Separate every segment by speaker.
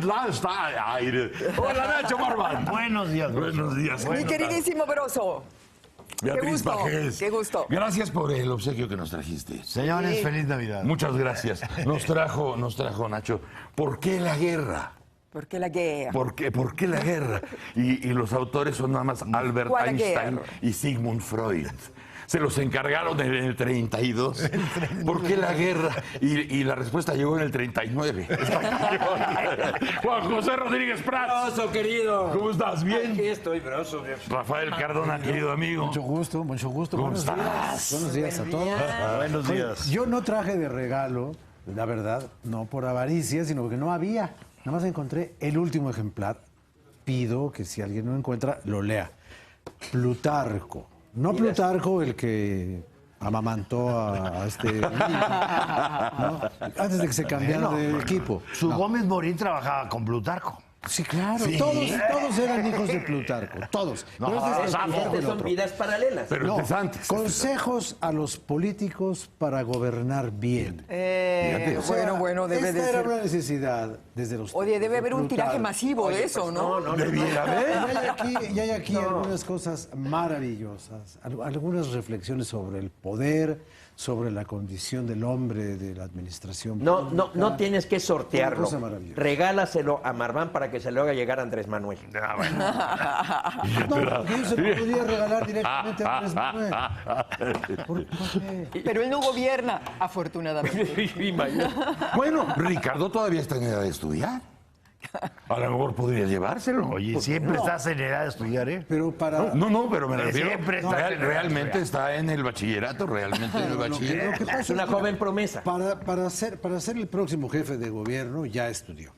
Speaker 1: aire. Hola, Nacho Marván.
Speaker 2: Buenos días.
Speaker 1: Buenos días.
Speaker 3: Mi queridísimo Broso.
Speaker 1: Beatriz Pajés.
Speaker 3: Qué gusto.
Speaker 1: Gracias por el obsequio que nos trajiste.
Speaker 2: Señores, feliz Navidad.
Speaker 1: Muchas gracias. Nos trajo Nacho. ¿Por qué la guerra?
Speaker 3: ¿Por qué la guerra?
Speaker 1: ¿Por qué la guerra? Y los autores son nada más Albert
Speaker 3: ¿Cuál
Speaker 1: Einstein
Speaker 3: guerra?
Speaker 1: y Sigmund Freud. Se los encargaron en el 32. ¿Por qué la guerra? Y la respuesta llegó en el 39. Juan José Rodríguez Prats.
Speaker 4: Broso, querido.
Speaker 1: ¿Cómo estás? ¿Bien?
Speaker 4: Aquí estoy, Broso.
Speaker 1: Rafael Cardona, querido amigo.
Speaker 5: Mucho gusto, mucho gusto.
Speaker 1: ¿Cómo
Speaker 5: Buenos
Speaker 1: estás?
Speaker 5: días. Buenos días a todos.
Speaker 2: Buenos días.
Speaker 5: Yo no traje de regalo, la verdad, no por avaricia, sino porque no había. Nada más encontré el último ejemplar. Pido que si alguien no encuentra, lo lea. Plutarco. No Plutarco, el que amamantó a este niño, ¿no? Antes de que se cambiara de equipo.
Speaker 2: Su
Speaker 5: No.
Speaker 2: Gómez Morín trabajaba con Plutarco.
Speaker 5: Sí, claro. Todos eran hijos de Plutarco. Todos.
Speaker 2: No,
Speaker 5: Pero este es
Speaker 2: Safo.
Speaker 5: Plutarco el
Speaker 4: Son
Speaker 5: otro.
Speaker 4: vidas paralelas.
Speaker 1: Pero
Speaker 5: No,
Speaker 1: este es antes.
Speaker 5: consejos a los políticos para gobernar bien.
Speaker 1: Fíjate.
Speaker 5: O sea,
Speaker 3: bueno, debe de
Speaker 5: esta era
Speaker 3: ser.
Speaker 5: una necesidad desde los
Speaker 3: Oye, debe haber un tiraje
Speaker 5: Plutarco.
Speaker 3: masivo de eso, ¿no?
Speaker 1: Debiera haber.
Speaker 5: Y hay aquí algunas cosas maravillosas, algunas reflexiones sobre el poder, sobre la condición del hombre, de la administración
Speaker 4: No tienes que sortearlo.
Speaker 5: Una cosa maravillosa.
Speaker 4: Regálaselo a Marván para que se lo haga llegar a Andrés Manuel.
Speaker 5: No, porque yo se lo podría regalar directamente a Andrés Manuel. ¿Por qué?
Speaker 3: Pero él no gobierna, afortunadamente.
Speaker 1: Bueno, Ricardo todavía está en edad de estudiar. A lo mejor podría llevárselo.
Speaker 2: Oye, siempre estás en edad de estudiar, ¿eh?
Speaker 5: Pero para...
Speaker 1: No, pero me refiero.
Speaker 2: Siempre está en el
Speaker 1: realmente está en el bachillerato, realmente en el
Speaker 5: Lo
Speaker 1: bachillerato.
Speaker 5: que pasa
Speaker 4: Es una
Speaker 5: que
Speaker 4: joven promesa.
Speaker 5: para ser el próximo jefe de gobierno ya estudió.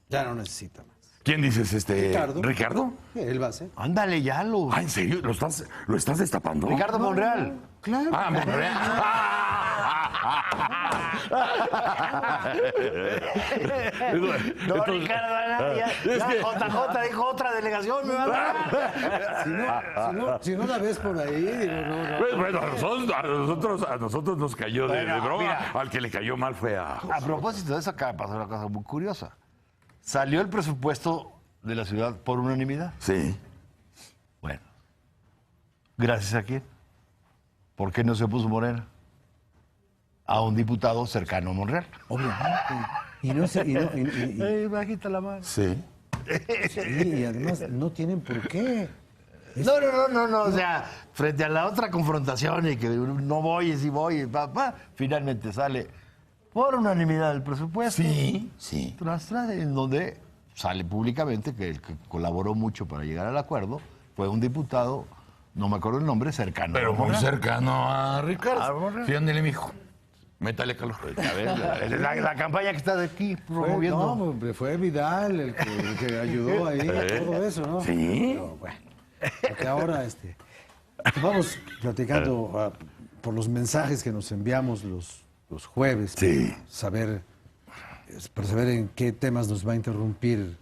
Speaker 5: Ya no necesita más.
Speaker 1: ¿Quién dices
Speaker 5: Ricardo.
Speaker 1: ¿Ricardo?
Speaker 5: Él va a ser.
Speaker 2: Ándale, ya lo.
Speaker 1: Ah, ¿en serio? ¿Lo estás destapando?
Speaker 2: Ricardo Monreal.
Speaker 5: Claro.
Speaker 1: Ah, Monreal.
Speaker 2: No, Ricardo Anaya. Ya, JJ dijo otra delegación, me va a
Speaker 5: Si no la ves por ahí, digo, no.
Speaker 1: Pues, bueno, a nosotros nos cayó de
Speaker 2: Bueno,
Speaker 1: broma.
Speaker 2: mira.
Speaker 1: Al que le cayó mal fue a...
Speaker 2: A propósito de eso, acaba de pasar una cosa muy curiosa. Salió el presupuesto de la ciudad por unanimidad.
Speaker 1: Sí.
Speaker 2: Bueno. ¿Gracias a quién? ¿Por qué no se puso Morena? A un diputado cercano a Monreal.
Speaker 5: Obviamente. Y no sé,
Speaker 2: Bajita la mano.
Speaker 1: Sí.
Speaker 5: y además no tienen por qué.
Speaker 2: No. O sea, frente a la otra confrontación y que no voy y sí voy, finalmente sale por unanimidad el presupuesto.
Speaker 1: Sí.
Speaker 2: Tras, en donde sale públicamente que el que colaboró mucho para llegar al acuerdo fue un diputado, no me acuerdo el nombre, cercano.
Speaker 1: Pero
Speaker 2: a
Speaker 1: muy
Speaker 2: Monreal.
Speaker 1: cercano a Ricardo.
Speaker 2: Ah, Monreal.
Speaker 1: Sí, ándele, mijo. Métale calor.
Speaker 2: A ver, la campaña que está de aquí promoviendo.
Speaker 5: Fue Vidal el que ayudó ahí, todo eso, ¿no?
Speaker 1: Sí.
Speaker 5: Pero bueno, porque ahora vamos platicando por los mensajes que nos enviamos los jueves.
Speaker 1: Sí.
Speaker 5: Para saber en qué temas nos va a interrumpir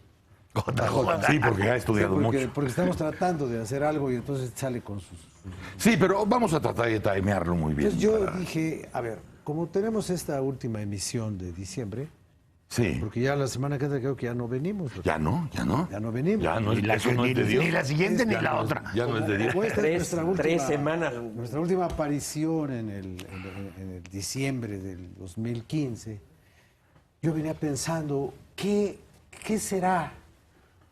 Speaker 5: JJ.
Speaker 1: Sí, porque ha estudiado mucho.
Speaker 5: Porque estamos tratando de hacer algo y entonces sale con sus...
Speaker 1: Sí, pero vamos a tratar de timearlo muy bien.
Speaker 5: Entonces yo dije, a ver, como tenemos esta última emisión de diciembre,
Speaker 1: Sí.
Speaker 5: porque ya la semana que entra creo que ya no venimos.
Speaker 1: Ya no.
Speaker 5: Ya no venimos.
Speaker 1: Ya no, eso no es de Dios.
Speaker 2: Ni la siguiente ni
Speaker 1: Ya
Speaker 2: la
Speaker 1: no es-
Speaker 2: otra.
Speaker 1: Ya no es de Dios.
Speaker 5: Como esta es
Speaker 4: Tres semanas.
Speaker 5: Nuestra última aparición en el diciembre del 2015, yo venía pensando, ¿qué será?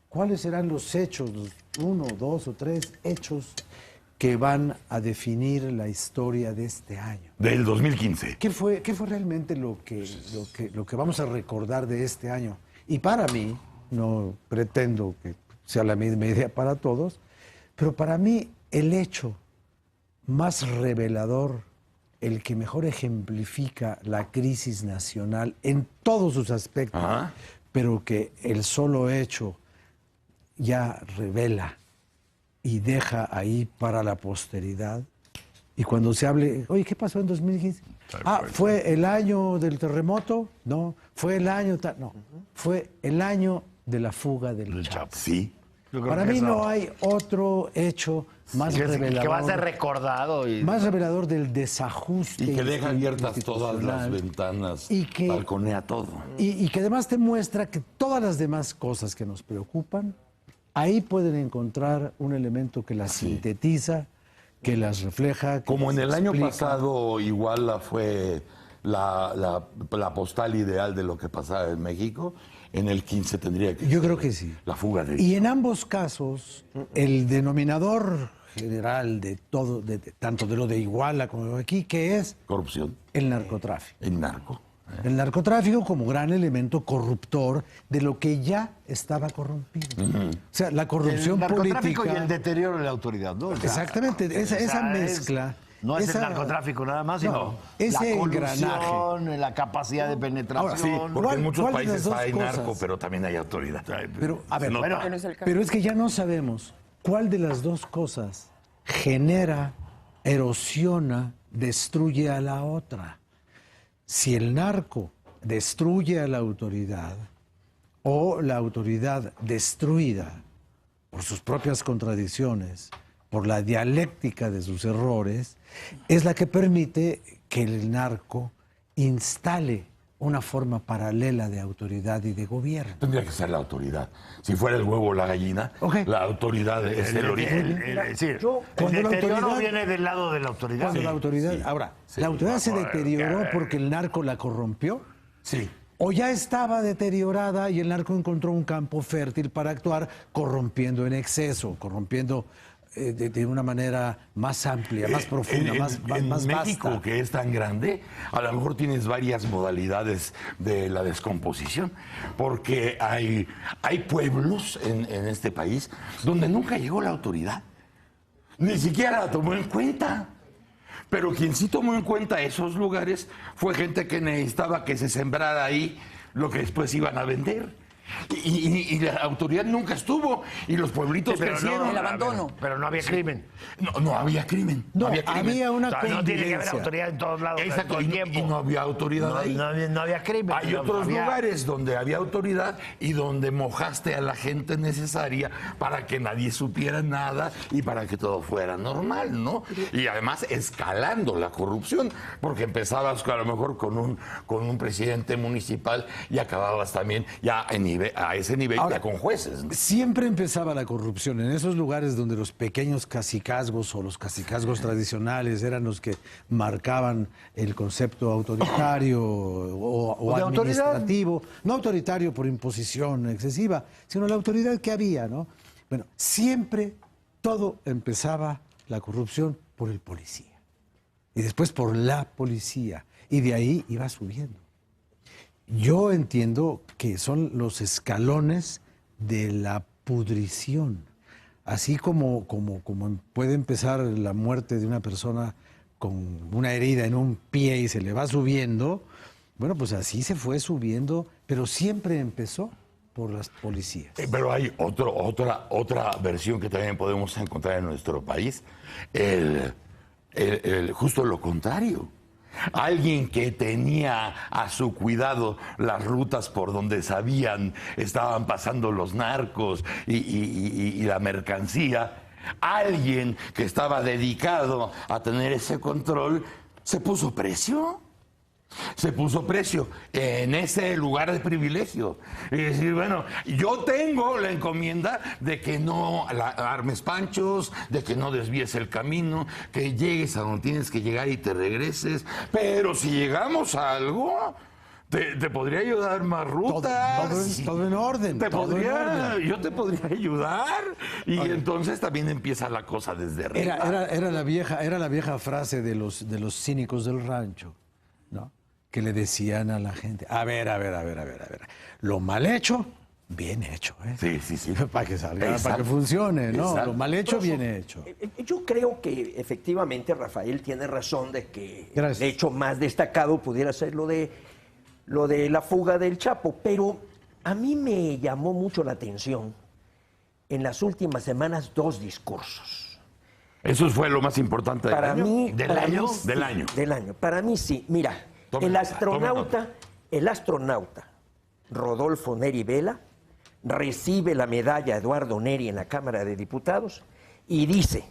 Speaker 5: ¿Cuáles serán los hechos, los 1, 2 o 3 hechos que van a definir la historia de este año?
Speaker 1: Del 2015.
Speaker 5: ¿Qué fue realmente lo que vamos a recordar de este año? Y para mí, no pretendo que sea la misma idea para todos, pero para mí el hecho más revelador, el que mejor ejemplifica la crisis nacional en todos sus aspectos,
Speaker 1: Ajá.
Speaker 5: pero que el solo hecho ya revela y deja ahí para la posteridad. Y cuando se hable, oye, ¿qué pasó en 2015? ¿Fue el año del terremoto? No. ¿Fue el año tal? No. Fue el año de la fuga del Chapo.
Speaker 1: Sí.
Speaker 2: Yo creo
Speaker 5: Para
Speaker 2: que
Speaker 5: mí
Speaker 2: eso-
Speaker 5: no hay otro hecho más revelador.
Speaker 2: que va a ser recordado.
Speaker 5: Más revelador del desajuste.
Speaker 1: Y que deja abiertas todas las
Speaker 5: institucional.
Speaker 1: ventanas,
Speaker 5: Y que-
Speaker 1: balconea todo.
Speaker 5: Y que además te muestra que todas las demás cosas que nos preocupan, ahí pueden encontrar un elemento que las sintetiza, que las refleja. Que
Speaker 1: Como en
Speaker 5: las
Speaker 1: el año
Speaker 5: explica.
Speaker 1: pasado, igual fue la postal ideal de lo que pasaba en México, en el 15 tendría que
Speaker 5: Yo
Speaker 1: ser
Speaker 5: creo que sí.
Speaker 1: la fuga de...
Speaker 5: Y en ambos casos, el denominador general de todo, tanto de lo de Iguala como de aquí, que es
Speaker 1: Corrupción,
Speaker 5: el narcotráfico.
Speaker 1: el narco.
Speaker 5: El narcotráfico como gran elemento corruptor de lo que ya estaba corrompido. O sea, la corrupción
Speaker 2: El narcotráfico
Speaker 5: política.
Speaker 2: y el deterioro de la autoridad, ¿no? O sea,
Speaker 5: Exactamente, esa
Speaker 2: es-
Speaker 5: mezcla.
Speaker 2: no es
Speaker 5: esa-
Speaker 2: el narcotráfico nada más,
Speaker 5: No,
Speaker 2: sino
Speaker 5: ese
Speaker 2: la colusión,
Speaker 5: engranaje.
Speaker 2: la capacidad de penetración.
Speaker 5: Ahora, sí,
Speaker 1: Porque
Speaker 5: ¿Cuál-
Speaker 1: en muchos
Speaker 5: cuál de las
Speaker 1: países
Speaker 5: dos
Speaker 1: hay narco,
Speaker 5: cosas?
Speaker 1: pero también hay autoridad.
Speaker 5: Pero, a ver,
Speaker 1: Se nota.
Speaker 5: bueno,
Speaker 3: Que no es el caso.
Speaker 5: pero es que ya no sabemos cuál de las dos cosas genera, erosiona, destruye a la otra. Si el narco destruye a la autoridad o la autoridad destruida por sus propias contradicciones, por la dialéctica de sus errores, es la que permite que el narco instale una forma paralela de autoridad y de gobierno.
Speaker 1: Tendría que ser la autoridad. Si fuera el huevo o la gallina,
Speaker 5: Ok.
Speaker 1: la autoridad es el origen.
Speaker 2: Sí,
Speaker 4: Yo-
Speaker 2: el
Speaker 5: Cuando la
Speaker 2: deterioro
Speaker 5: autoridad-
Speaker 2: viene del lado de la autoridad.
Speaker 5: Cuando la autoridad,
Speaker 1: sí.
Speaker 5: ahora,
Speaker 1: Sí.
Speaker 5: la autoridad se deterioró porque el narco la corrompió,
Speaker 1: Sí.
Speaker 5: o ya estaba deteriorada y el narco encontró un campo fértil para actuar corrompiendo en exceso, corrompiendo de una manera más amplia, más profunda,
Speaker 1: En
Speaker 5: más
Speaker 1: México,
Speaker 5: vasta.
Speaker 1: que es tan grande, a lo mejor tienes varias modalidades de la descomposición, porque hay pueblos en este país donde nunca llegó la autoridad, ni siquiera la tomó en cuenta. Pero quien sí tomó en cuenta esos lugares fue gente que necesitaba que se sembrara ahí lo que después iban a vender. Y la autoridad nunca estuvo, y los pueblitos crecieron.
Speaker 3: El abandono.
Speaker 2: Pero no había crimen.
Speaker 1: No había crimen.
Speaker 5: No,
Speaker 1: había crimen.
Speaker 5: había una
Speaker 2: O sea, no tiene que haber
Speaker 5: convivencia.
Speaker 2: autoridad en todos lados.
Speaker 1: Exacto,
Speaker 2: todo
Speaker 1: y
Speaker 2: el
Speaker 1: no,
Speaker 2: tiempo.
Speaker 1: y no había autoridad ahí.
Speaker 2: No había crimen.
Speaker 1: Hay
Speaker 2: no
Speaker 1: otros
Speaker 2: había-
Speaker 1: lugares donde había autoridad y donde mojaste a la gente necesaria para que nadie supiera nada y para que todo fuera normal, ¿no? Y además escalando la corrupción, porque empezabas a lo mejor con un presidente municipal y acababas también ya a ese nivel
Speaker 5: Ahora,
Speaker 1: ya con jueces, ¿no?
Speaker 5: Siempre empezaba la corrupción en esos lugares donde los pequeños cacicazgos o los cacicazgos tradicionales eran los que marcaban el concepto autoritario o
Speaker 2: de autoridad.
Speaker 5: administrativo. No autoritario por imposición excesiva, sino la autoridad que había, ¿no? Bueno, siempre todo empezaba la corrupción por el policía. Y después por la policía. Y de ahí iba subiendo. Yo entiendo que son los escalones de la pudrición. Así como puede empezar la muerte de una persona con una herida en un pie y se le va subiendo, bueno, pues así se fue subiendo, pero siempre empezó por las policías.
Speaker 1: Pero hay otra versión que también podemos encontrar en nuestro país, justo lo contrario. Alguien que tenía a su cuidado las rutas por donde estaban pasando los narcos y la mercancía, alguien que estaba dedicado a tener ese control, se puso precio. Se puso precio en ese lugar de privilegio. Y decir, bueno, yo tengo la encomienda de que no armes panchos, de que no desvíes el camino, que llegues a donde tienes que llegar y te regreses. Pero si llegamos a algo, te podría ayudar más rutas.
Speaker 5: Todo en orden. todo en orden.
Speaker 1: Yo te podría ayudar. Y entonces también empieza la cosa desde arriba.
Speaker 5: Era la vieja frase de los cínicos del rancho, ¿no? Que le decían a la gente, a ver, lo mal hecho, bien hecho, ¿eh?
Speaker 1: Sí.
Speaker 5: Para que salga,
Speaker 1: Exacto.
Speaker 5: para que funcione, ¿no?
Speaker 1: Exacto.
Speaker 5: Lo mal hecho, bien hecho.
Speaker 4: Yo creo que efectivamente Rafael tiene razón de que
Speaker 5: Gracias.
Speaker 4: el hecho más destacado pudiera ser lo de la fuga del Chapo, pero a mí me llamó mucho la atención en las últimas semanas 2 discursos.
Speaker 1: Eso fue lo más importante del
Speaker 4: Para
Speaker 1: año.
Speaker 4: mí,
Speaker 1: ¿Del
Speaker 4: para
Speaker 1: año?
Speaker 4: mí,
Speaker 1: Del
Speaker 4: sí,
Speaker 1: año.
Speaker 4: del año. Para mí sí. Mira,
Speaker 1: Tome
Speaker 4: el
Speaker 1: nota, tome
Speaker 4: astronauta Rodolfo Neri Vela recibe la medalla Eduardo Neri en la Cámara de Diputados y dice: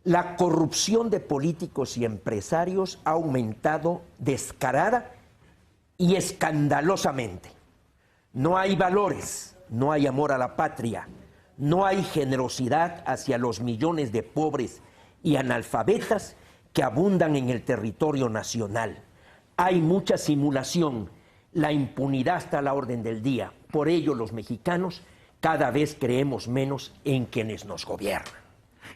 Speaker 4: la corrupción de políticos y empresarios ha aumentado descarada y escandalosamente. No hay valores, no hay amor a la patria, no hay generosidad hacia los millones de pobres y analfabetas que abundan en el territorio nacional. Hay mucha simulación, la impunidad está a la orden del día. Por ello los mexicanos cada vez creemos menos en quienes nos gobiernan.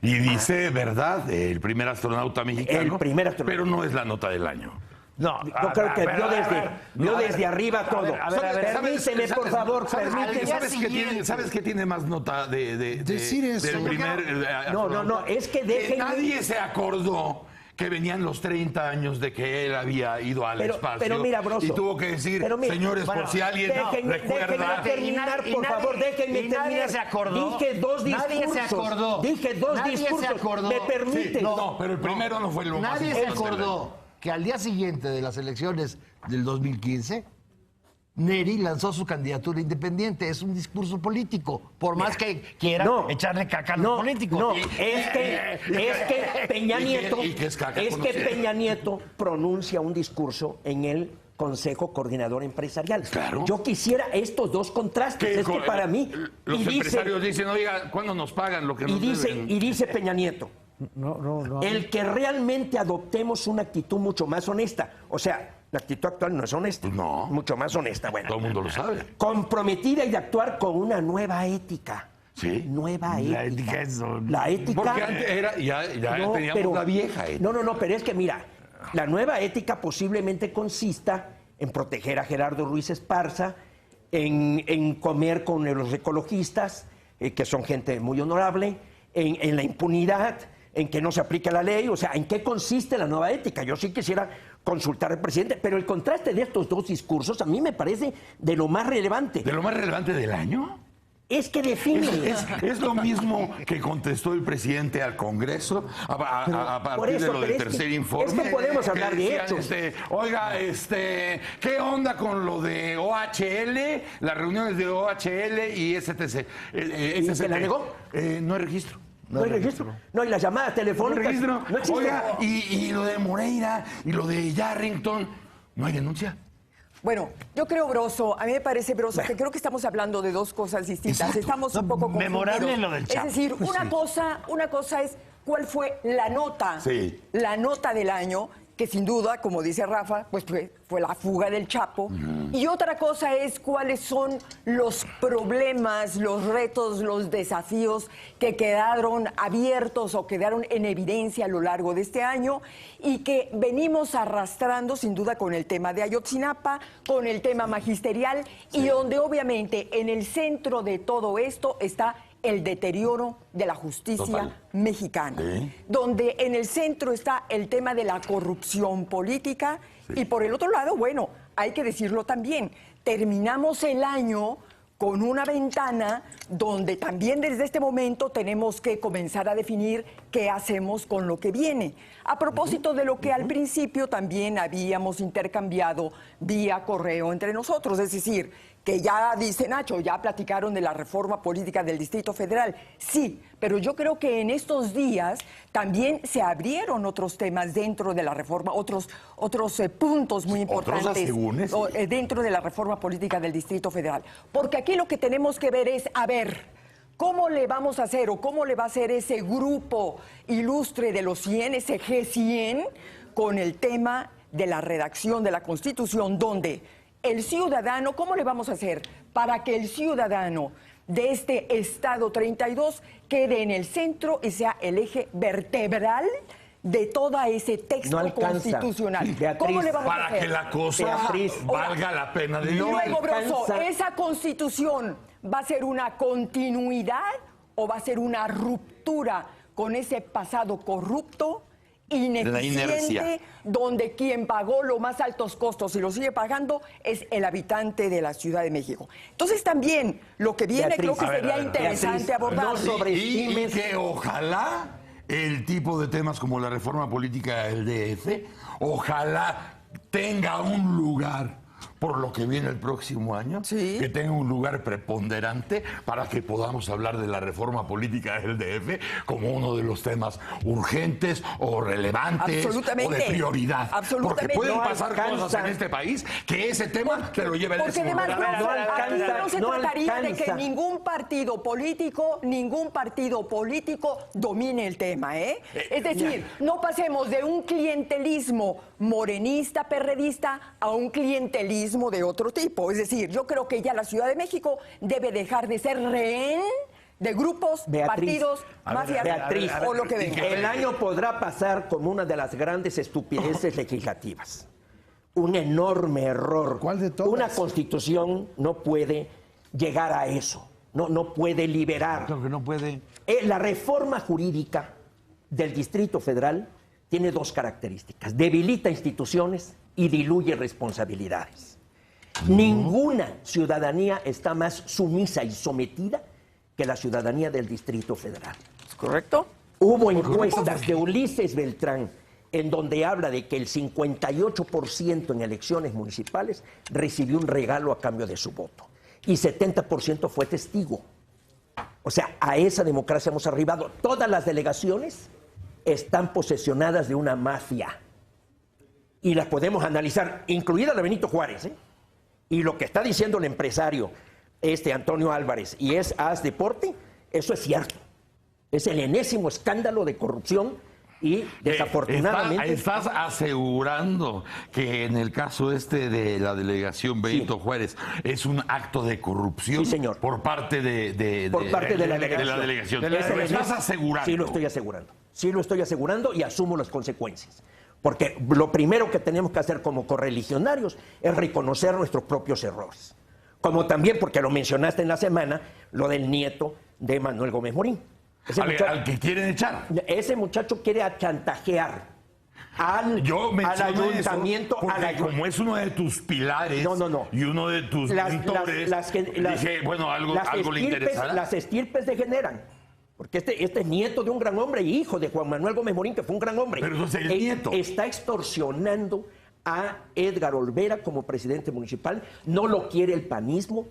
Speaker 1: Y dice, ¿verdad? El primer astronauta mexicano.
Speaker 4: El primer astronauta.
Speaker 1: Pero no es la nota del año.
Speaker 2: No,
Speaker 4: Yo creo que vio desde arriba todo. Permíteme, por favor, permíteme.
Speaker 1: ¿Sabes qué tiene más nota
Speaker 5: Decir eso.
Speaker 1: del primer
Speaker 4: No,
Speaker 1: astronauta?
Speaker 4: es que déjenme.
Speaker 1: Nadie se acordó que venían los 30 años de que él había ido al espacio.
Speaker 4: Pero mira, Broso.
Speaker 1: Y tuvo que decir, señores, por si alguien recuerda.
Speaker 4: Déjenme terminar, por favor, déjenme terminar.
Speaker 2: Nadie se acordó.
Speaker 4: Dije dos discursos.
Speaker 2: Nadie se acordó.
Speaker 4: Dije dos
Speaker 2: Nadie
Speaker 4: discursos.
Speaker 2: se acordó.
Speaker 4: ¿Me permite?
Speaker 1: Sí, no, pero el primero no fue lo más
Speaker 2: Nadie se
Speaker 1: importante.
Speaker 2: acordó.
Speaker 5: Que al día siguiente de las elecciones del 2015, Neri lanzó su candidatura independiente. Es un discurso político, por más que quiera echarle caca a los políticos.
Speaker 4: No, es que Peña Nieto,
Speaker 1: y que es caca
Speaker 4: es que
Speaker 1: conocida.
Speaker 4: Peña Nieto pronuncia un discurso en el Consejo Coordinador Empresarial.
Speaker 1: Claro.
Speaker 4: Yo quisiera estos dos contrastes. Es que para mí...
Speaker 1: Los
Speaker 4: y dice-
Speaker 1: empresarios dicen, oiga, ¿cuándo nos pagan lo que nos deben?
Speaker 4: y dice Peña Nieto,
Speaker 5: No.
Speaker 4: el que realmente adoptemos una actitud mucho más honesta. O sea, la actitud actual no es honesta.
Speaker 1: No.
Speaker 4: Mucho más honesta, bueno.
Speaker 1: Todo el mundo lo sabe.
Speaker 4: Comprometida y de actuar con una nueva ética.
Speaker 1: Sí.
Speaker 4: Nueva ética.
Speaker 2: La ética es...
Speaker 4: La ética...
Speaker 1: Porque antes era, ya
Speaker 4: No,
Speaker 1: teníamos
Speaker 4: pero-
Speaker 1: la vieja ética.
Speaker 4: No, pero es que mira, la nueva ética posiblemente consista en proteger a Gerardo Ruiz Esparza, en comer con los ecologistas, que son gente muy honorable, en la impunidad, en que no se aplica la ley. O sea, ¿en qué consiste la nueva ética? Yo sí quisiera consultar al presidente, pero el contraste de estos dos discursos a mí me parece de lo más relevante.
Speaker 1: ¿De lo más relevante del año?
Speaker 4: Es que define.
Speaker 1: Es lo mismo que contestó el presidente al Congreso a
Speaker 4: por
Speaker 1: partir
Speaker 4: eso,
Speaker 1: de lo
Speaker 4: pero
Speaker 1: del
Speaker 4: es que-
Speaker 1: tercer informe.
Speaker 4: es que podemos hablar de
Speaker 1: decían,
Speaker 4: hechos.
Speaker 1: Oiga, ¿qué onda con lo de OHL, las reuniones de OHL y STC?
Speaker 4: ¿Y se la negó?
Speaker 1: No hay registro.
Speaker 4: No hay registro. No, y las llamadas
Speaker 1: No hay
Speaker 4: telefónicas.
Speaker 1: registro.
Speaker 4: No existe.
Speaker 1: Oiga, y lo de Moreira y lo de Yarrington, ¿no hay denuncia?
Speaker 3: Bueno, yo creo, Broso, a mí me parece, Broso, que creo que estamos hablando de dos cosas distintas.
Speaker 1: Exacto.
Speaker 3: Estamos un poco confundidos.
Speaker 2: Memorable lo del Chapo.
Speaker 3: Es decir, una cosa es cuál fue la nota,
Speaker 1: Sí.
Speaker 3: la nota del año, que sin duda, como dice Rafa, pues fue la fuga del Chapo. Y otra cosa es cuáles son los problemas, los retos, los desafíos que quedaron abiertos o quedaron en evidencia a lo largo de este año y que venimos arrastrando sin duda con el tema de Ayotzinapa, con el tema magisterial y donde obviamente en el centro de todo esto está el deterioro de la justicia
Speaker 1: Total.
Speaker 3: mexicana,
Speaker 1: Sí.
Speaker 3: donde en el centro está el tema de la corrupción política y por el otro lado, bueno, hay que decirlo también, terminamos el año con una ventana donde también desde este momento tenemos que comenzar a definir qué hacemos con lo que viene. A propósito de lo que al principio también habíamos intercambiado vía correo entre nosotros, es decir, que ya dice Nacho, ya platicaron de la reforma política del Distrito Federal. Sí, pero yo creo que en estos días también se abrieron otros temas dentro de la reforma, otros puntos muy importantes
Speaker 1: asegúnes.
Speaker 3: dentro de la reforma política del Distrito Federal. Porque aquí lo que tenemos que ver es, a ver, ¿cómo le vamos a hacer o cómo le va a hacer ese grupo ilustre de los 100, ese G100, con el tema de la redacción de la Constitución, donde el ciudadano, ¿cómo le vamos a hacer para que el ciudadano de este Estado 32 quede en el centro y sea el eje vertebral de todo ese texto
Speaker 4: No alcanza.
Speaker 3: constitucional?
Speaker 4: Beatriz,
Speaker 3: ¿Cómo le vamos a
Speaker 1: Para
Speaker 3: hacer?
Speaker 1: que la cosa
Speaker 4: Beatriz,
Speaker 1: valga la pena de
Speaker 3: Y luego, Broso,
Speaker 4: alcanza.
Speaker 3: ¿esa constitución va a ser una continuidad o va a ser una ruptura con ese pasado corrupto, ineficiente,
Speaker 1: inercia.
Speaker 3: donde quien pagó los más altos costos y lo sigue pagando es el habitante de la Ciudad de México? Entonces también lo que viene
Speaker 4: Beatriz,
Speaker 3: creo que
Speaker 4: a ver,
Speaker 3: sería
Speaker 4: a ver,
Speaker 3: interesante
Speaker 4: Beatriz,
Speaker 3: abordar.
Speaker 4: no sobreestimes.
Speaker 1: Y que ojalá el tipo de temas como la reforma política del DF, ojalá tenga un lugar por lo que viene el próximo año,
Speaker 3: Sí.
Speaker 1: que tenga un lugar preponderante para que podamos hablar de la reforma política del DF como uno de los temas urgentes o relevantes
Speaker 3: Absolutamente.
Speaker 1: o de prioridad.
Speaker 3: Absolutamente.
Speaker 1: Porque pueden
Speaker 3: No
Speaker 1: pasar
Speaker 4: alcanza.
Speaker 1: cosas en este país que ese tema te lo lleve el
Speaker 3: Porque
Speaker 1: décimo
Speaker 3: además
Speaker 1: lugar.
Speaker 4: no
Speaker 3: aquí
Speaker 4: alcanza,
Speaker 3: no se
Speaker 4: no
Speaker 3: trataría de que
Speaker 4: alcanza.
Speaker 3: ningún partido político domine el tema, ¿eh? Es decir, no pasemos de un clientelismo morenista, perredista, a un clientelismo de otro tipo. Es decir, yo creo que ya la Ciudad de México debe dejar de ser rehén de grupos,
Speaker 4: Beatriz,
Speaker 3: partidos, mafias
Speaker 4: Beatriz,
Speaker 3: o lo que venga.
Speaker 4: el año podrá pasar como una de las grandes estupideces legislativas. Un enorme error.
Speaker 5: ¿Cuál de todas?
Speaker 4: Una constitución no puede llegar a eso. No puede liberar.
Speaker 2: Creo que no puede.
Speaker 4: La reforma jurídica del Distrito Federal tiene dos características. Debilita instituciones y diluye responsabilidades. Ninguna ciudadanía está más sumisa y sometida que la ciudadanía del Distrito Federal.
Speaker 3: ¿Correcto?
Speaker 4: Hubo encuestas de Ulises Beltrán en donde habla de que el 58% en elecciones municipales recibió un regalo a cambio de su voto y 70% fue testigo. O sea, a esa democracia hemos arribado. Todas las delegaciones están posesionadas de una mafia y las podemos analizar, incluida la Benito Juárez, ¿eh? Y lo que está diciendo el empresario Antonio Álvarez y es Haz Deporte, eso es cierto. Es el enésimo escándalo de corrupción y desafortunadamente...
Speaker 1: Estás asegurando que en el caso de la delegación Benito Juárez es un acto de corrupción
Speaker 4: Sí, señor.
Speaker 1: por parte de
Speaker 4: la delegación.
Speaker 1: Eso lo
Speaker 4: Es-
Speaker 1: estás asegurando.
Speaker 4: Sí lo estoy asegurando. Sí lo estoy asegurando y asumo las consecuencias. Porque lo primero que tenemos que hacer como correligionarios es reconocer nuestros propios errores. Como también, porque lo mencionaste en la semana, lo del nieto de Manuel Gómez Morín.
Speaker 1: Al que quieren echar.
Speaker 4: Ese muchacho quiere chantajear al ayuntamiento.
Speaker 1: Porque como es uno de tus pilares
Speaker 4: No.
Speaker 1: y uno de tus mentores, dije, bueno, algo le interesará.
Speaker 4: Las estirpes degeneran. Porque este es nieto de un gran hombre y hijo de Juan Manuel Gómez Morín, que fue un gran hombre.
Speaker 1: Pero entonces el nieto.
Speaker 4: Está extorsionando a Edgar Olvera como presidente municipal. No lo quiere el panismo,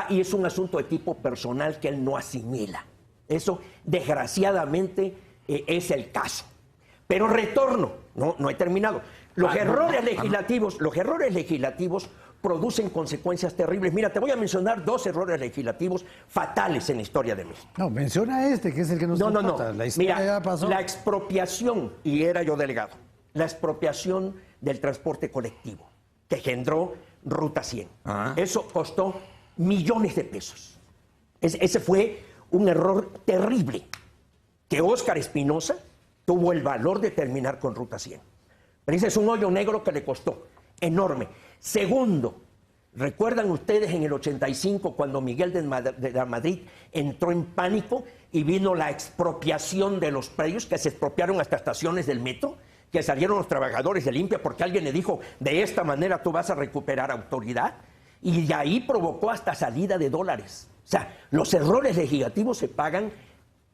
Speaker 4: y es un asunto de tipo personal que él no asimila. Eso, desgraciadamente, es el caso. Pero retorno, no he terminado. Los errores legislativos producen consecuencias terribles. Mira, te voy a mencionar 2 errores legislativos fatales en la historia de México.
Speaker 5: No, menciona que es el que nos importa. La historia
Speaker 4: Mira,
Speaker 5: ya pasó.
Speaker 4: la expropiación, y era yo delegado, la expropiación del transporte colectivo que engendró Ruta 100. Eso costó millones de pesos. Ese fue un error terrible que Óscar Espinosa tuvo el valor de terminar con Ruta 100. Pero ese es un hoyo negro que le costó enorme. Segundo, ¿recuerdan ustedes en el 85 cuando Miguel de la Madrid entró en pánico y vino la expropiación de los predios, que se expropiaron hasta estaciones del metro, que salieron los trabajadores de limpia porque alguien le dijo, de esta manera tú vas a recuperar autoridad? Y de ahí provocó hasta salida de dólares. O sea, los errores legislativos se pagan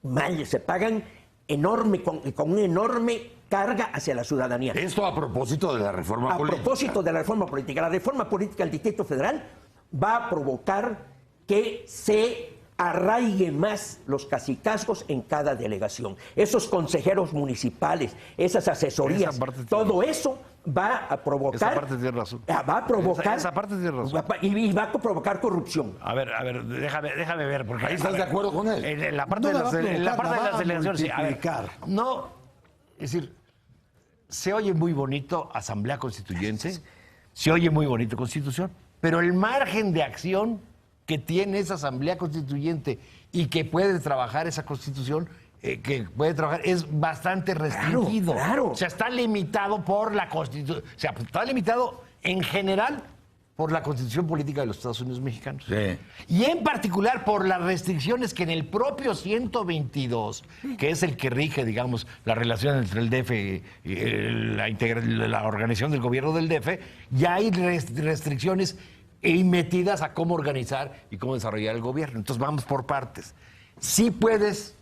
Speaker 4: mal, se pagan enorme, con una enorme carga hacia la ciudadanía.
Speaker 1: Esto a propósito de la reforma política.
Speaker 4: A propósito de la reforma política. La reforma política del Distrito Federal va a provocar que se arraiguen más los cacicazgos en cada delegación. Esos consejeros municipales, esas asesorías, todo eso va a provocar...
Speaker 2: Esa parte tiene razón.
Speaker 4: Va a provocar...
Speaker 2: Esa parte tiene razón.
Speaker 4: Y va a provocar corrupción.
Speaker 2: A ver, déjame ver. Porque,
Speaker 1: ¿Ahí estás de acuerdo con él?
Speaker 2: En la parte
Speaker 5: No
Speaker 2: de
Speaker 5: la va a provocar,
Speaker 2: en la parte
Speaker 5: la
Speaker 2: de
Speaker 5: va
Speaker 2: las
Speaker 5: a
Speaker 2: elecciones, sí. A ver,
Speaker 5: multiplicar.
Speaker 2: no, es decir, se oye muy bonito Asamblea Constituyente, se oye muy bonito Constitución, pero el margen de acción que tiene esa Asamblea Constituyente y que puede trabajar esa Constitución, es bastante restringido.
Speaker 4: Claro.
Speaker 2: O sea, está limitado por la Constitución. O sea, está limitado en general por la Constitución Política de los Estados Unidos Mexicanos.
Speaker 1: Sí.
Speaker 2: Y en particular por las restricciones que en el propio 122, que es el que rige, digamos, la relación entre el DF y la organización del gobierno del DF, ya hay restricciones metidas a cómo organizar y cómo desarrollar el gobierno. Entonces vamos por partes. Sí puedes,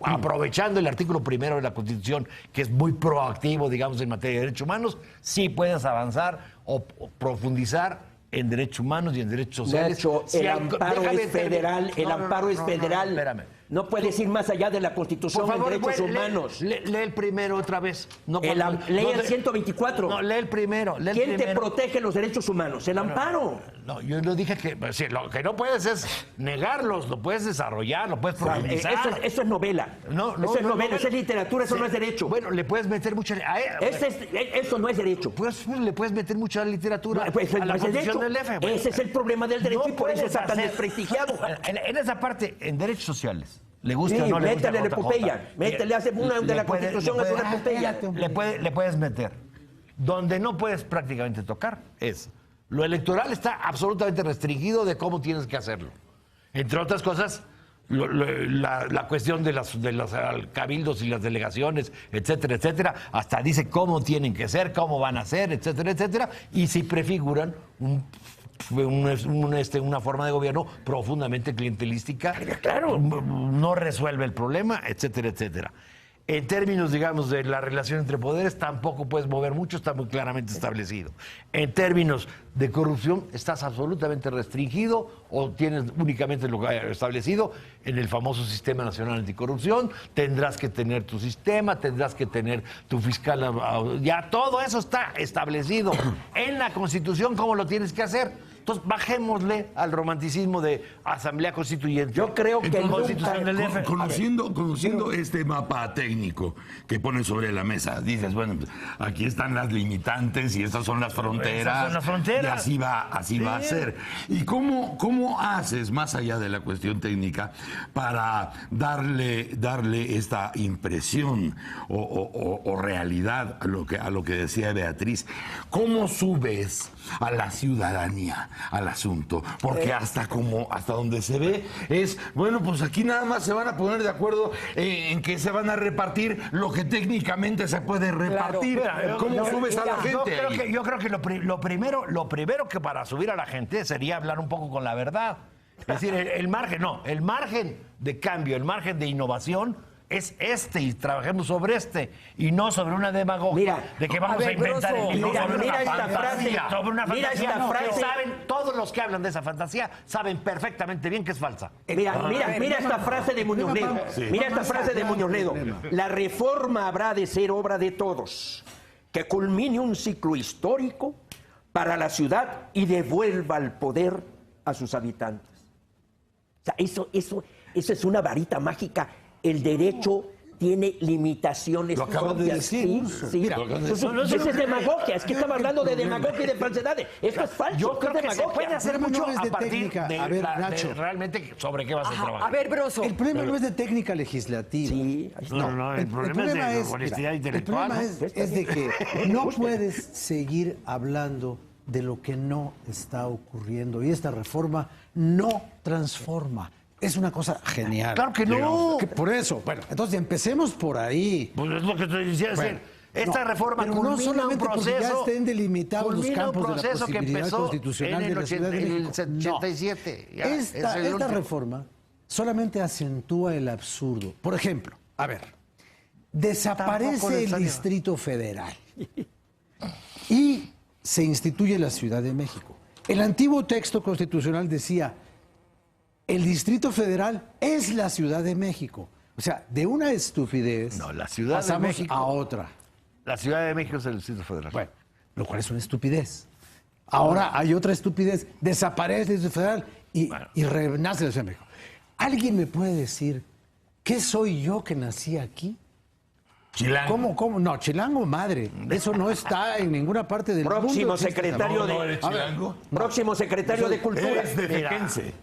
Speaker 2: aprovechando el artículo 1 de la Constitución, que es muy proactivo, digamos, en materia de derechos humanos, sí puedes avanzar o profundizar en derechos humanos y en derechos sociales.
Speaker 4: Nacho, el amparo es federal, el amparo es federal.
Speaker 2: Espérame.
Speaker 4: No puedes ir más allá de la Constitución
Speaker 2: Por favor,
Speaker 4: de Derechos
Speaker 2: lee-
Speaker 4: Humanos.
Speaker 2: Lee el primero otra vez. No,
Speaker 4: Lee el 124.
Speaker 2: No, lee el primero. Lee el
Speaker 4: ¿Quién te
Speaker 2: primero.
Speaker 4: protege los derechos humanos? El amparo.
Speaker 2: No, yo no dije que... sí, lo que no puedes es negarlos, lo puedes desarrollar, lo puedes profundizar.
Speaker 4: Eso es novela.
Speaker 2: No,
Speaker 4: eso es novela,
Speaker 2: novela.
Speaker 4: eso es literatura, eso
Speaker 2: Sí.
Speaker 4: no es derecho.
Speaker 2: Bueno, le puedes meter mucha...
Speaker 4: Eso no es derecho.
Speaker 2: Pues le puedes meter mucha literatura
Speaker 4: No, pues,
Speaker 2: a la
Speaker 4: no es
Speaker 2: Constitución
Speaker 4: derecho.
Speaker 2: del DF. Bueno,
Speaker 4: Ese es el problema del derecho y por eso
Speaker 2: puedes
Speaker 4: está tan
Speaker 2: hacer-
Speaker 4: desprestigiado.
Speaker 2: En esa parte, en derechos sociales, le gusta
Speaker 4: Sí,
Speaker 2: o no le gusta
Speaker 4: métele la
Speaker 2: JJ.
Speaker 4: epopeya. Métele, hace una de la Constitución, hace una epopeya.
Speaker 2: Le puedes meter. Donde no puedes prácticamente tocar es lo electoral está absolutamente restringido de cómo tienes que hacerlo. Entre otras cosas, la cuestión de los cabildos y las delegaciones, etcétera, etcétera, hasta dice cómo tienen que ser, cómo van a ser, etcétera, etcétera, y si prefiguran una forma de gobierno profundamente clientelística,
Speaker 4: Claro.
Speaker 2: no resuelve el problema, etcétera, etcétera. En términos, digamos, de la relación entre poderes, tampoco puedes mover mucho, está muy claramente establecido. En términos de corrupción, estás absolutamente restringido o tienes únicamente lo establecido en el famoso Sistema Nacional Anticorrupción. Tendrás que tener tu sistema, tendrás que tener tu fiscal. Ya todo eso está establecido en la Constitución, cómo lo tienes que hacer. Entonces, bajémosle al romanticismo de Asamblea Constituyente.
Speaker 4: Yo creo que
Speaker 1: Entonces,
Speaker 2: Constitución del DF.
Speaker 1: Conociendo este mapa técnico que pone sobre la mesa, dices, bueno, pues, aquí están las limitantes y estas son las fronteras.
Speaker 2: Esas son las fronteras.
Speaker 1: Y así va a ser. ¿Y cómo haces, más allá de la cuestión técnica, para darle esta impresión o realidad a lo que decía Beatriz? ¿Cómo subes a la ciudadanía al asunto? Porque hasta donde se ve es, bueno, pues aquí nada más se van a poner de acuerdo en que se van a repartir lo que técnicamente se puede repartir.
Speaker 2: Claro.
Speaker 1: ¿Cómo subes a la gente ahí?
Speaker 2: Yo creo que lo primero que para subir a la gente sería hablar un poco con la verdad. Es decir, el margen de cambio, el margen de innovación es y trabajemos sobre y no sobre una demagogia
Speaker 4: Mira,
Speaker 2: de que vamos
Speaker 3: a ver,
Speaker 2: a inventar
Speaker 3: Broso,
Speaker 2: y no
Speaker 4: mira,
Speaker 2: sobre
Speaker 4: mira
Speaker 2: una
Speaker 4: esta
Speaker 2: fantasía.
Speaker 4: frase,
Speaker 2: Sobre una
Speaker 4: mira
Speaker 2: fantasía
Speaker 4: esta frase.
Speaker 2: que saben, todos los que hablan de esa fantasía saben perfectamente bien que es falsa.
Speaker 4: Mira esta frase de Muñoz Ledo. Mira esta frase de Muñoz Ledo. La reforma habrá de ser obra de todos, que culmine un ciclo histórico para la ciudad y devuelva el poder a sus habitantes. O sea, eso es una varita mágica. El derecho tiene limitaciones
Speaker 1: Lo acabas de
Speaker 4: propias.
Speaker 1: decir.
Speaker 4: Sí.
Speaker 1: Mira,
Speaker 4: Eso es demagogia. Es que estamos hablando de demagogia y de falsedades. Esto es falso.
Speaker 2: Yo
Speaker 4: esto
Speaker 2: creo
Speaker 4: es
Speaker 2: que se
Speaker 4: demagogia.
Speaker 2: puede hacer
Speaker 5: Pero
Speaker 2: mucho
Speaker 5: no es de
Speaker 2: a partir
Speaker 5: técnica.
Speaker 2: de,
Speaker 5: A ver,
Speaker 2: de
Speaker 5: Nacho.
Speaker 2: realmente sobre qué vas a
Speaker 3: Ajá,
Speaker 2: trabajar.
Speaker 3: a ver, Broso.
Speaker 5: El problema no es de técnica legislativa.
Speaker 4: Sí, ahí está.
Speaker 2: No, el problema es de honestidad
Speaker 5: el
Speaker 2: intelectual.
Speaker 5: problema
Speaker 2: ¿no?
Speaker 5: es de que no puedes seguir hablando de lo que no está ocurriendo. Y esta reforma no transforma. Es una cosa genial.
Speaker 2: Claro que no.
Speaker 5: Por eso, bueno, entonces empecemos por ahí.
Speaker 2: Pues es lo que estoy diciendo.
Speaker 5: Bueno,
Speaker 2: Esta
Speaker 5: no,
Speaker 2: reforma
Speaker 5: pero no
Speaker 2: culmina un
Speaker 5: solamente porque ya
Speaker 2: proceso.
Speaker 5: estén delimitados los
Speaker 2: culmina un
Speaker 5: campos de la
Speaker 2: proceso que
Speaker 5: posibilidad
Speaker 2: empezó
Speaker 5: constitucional
Speaker 2: en
Speaker 5: de la Ciudad de
Speaker 2: en el
Speaker 5: México.
Speaker 2: 87.
Speaker 5: No.
Speaker 2: Ya, es
Speaker 5: Esta
Speaker 2: el último.
Speaker 5: reforma solamente acentúa el absurdo. Por ejemplo, a ver,
Speaker 2: Tampoco
Speaker 5: desaparece el
Speaker 2: necesario.
Speaker 5: Distrito Federal y se instituye la Ciudad de México. El antiguo texto constitucional decía, el Distrito Federal es la Ciudad de México. O sea, de una estupidez
Speaker 2: No, la Ciudad de
Speaker 5: pasamos
Speaker 2: México.
Speaker 5: a otra.
Speaker 2: La Ciudad de México es el Distrito Federal.
Speaker 5: Bueno, lo cual es una estupidez. Ahora hay otra estupidez. Desaparece el Distrito Federal y renace la Ciudad de México. ¿Alguien me puede decir qué soy yo que nací aquí?
Speaker 1: Chilango.
Speaker 5: ¿Cómo? No, chilango madre. Eso no está en ninguna parte del mundo.
Speaker 4: Próximo
Speaker 5: existe esa
Speaker 4: secretario
Speaker 5: madre.
Speaker 1: ¿No eres chilango?
Speaker 4: Próximo secretario de Cultura.
Speaker 1: Eres defequense.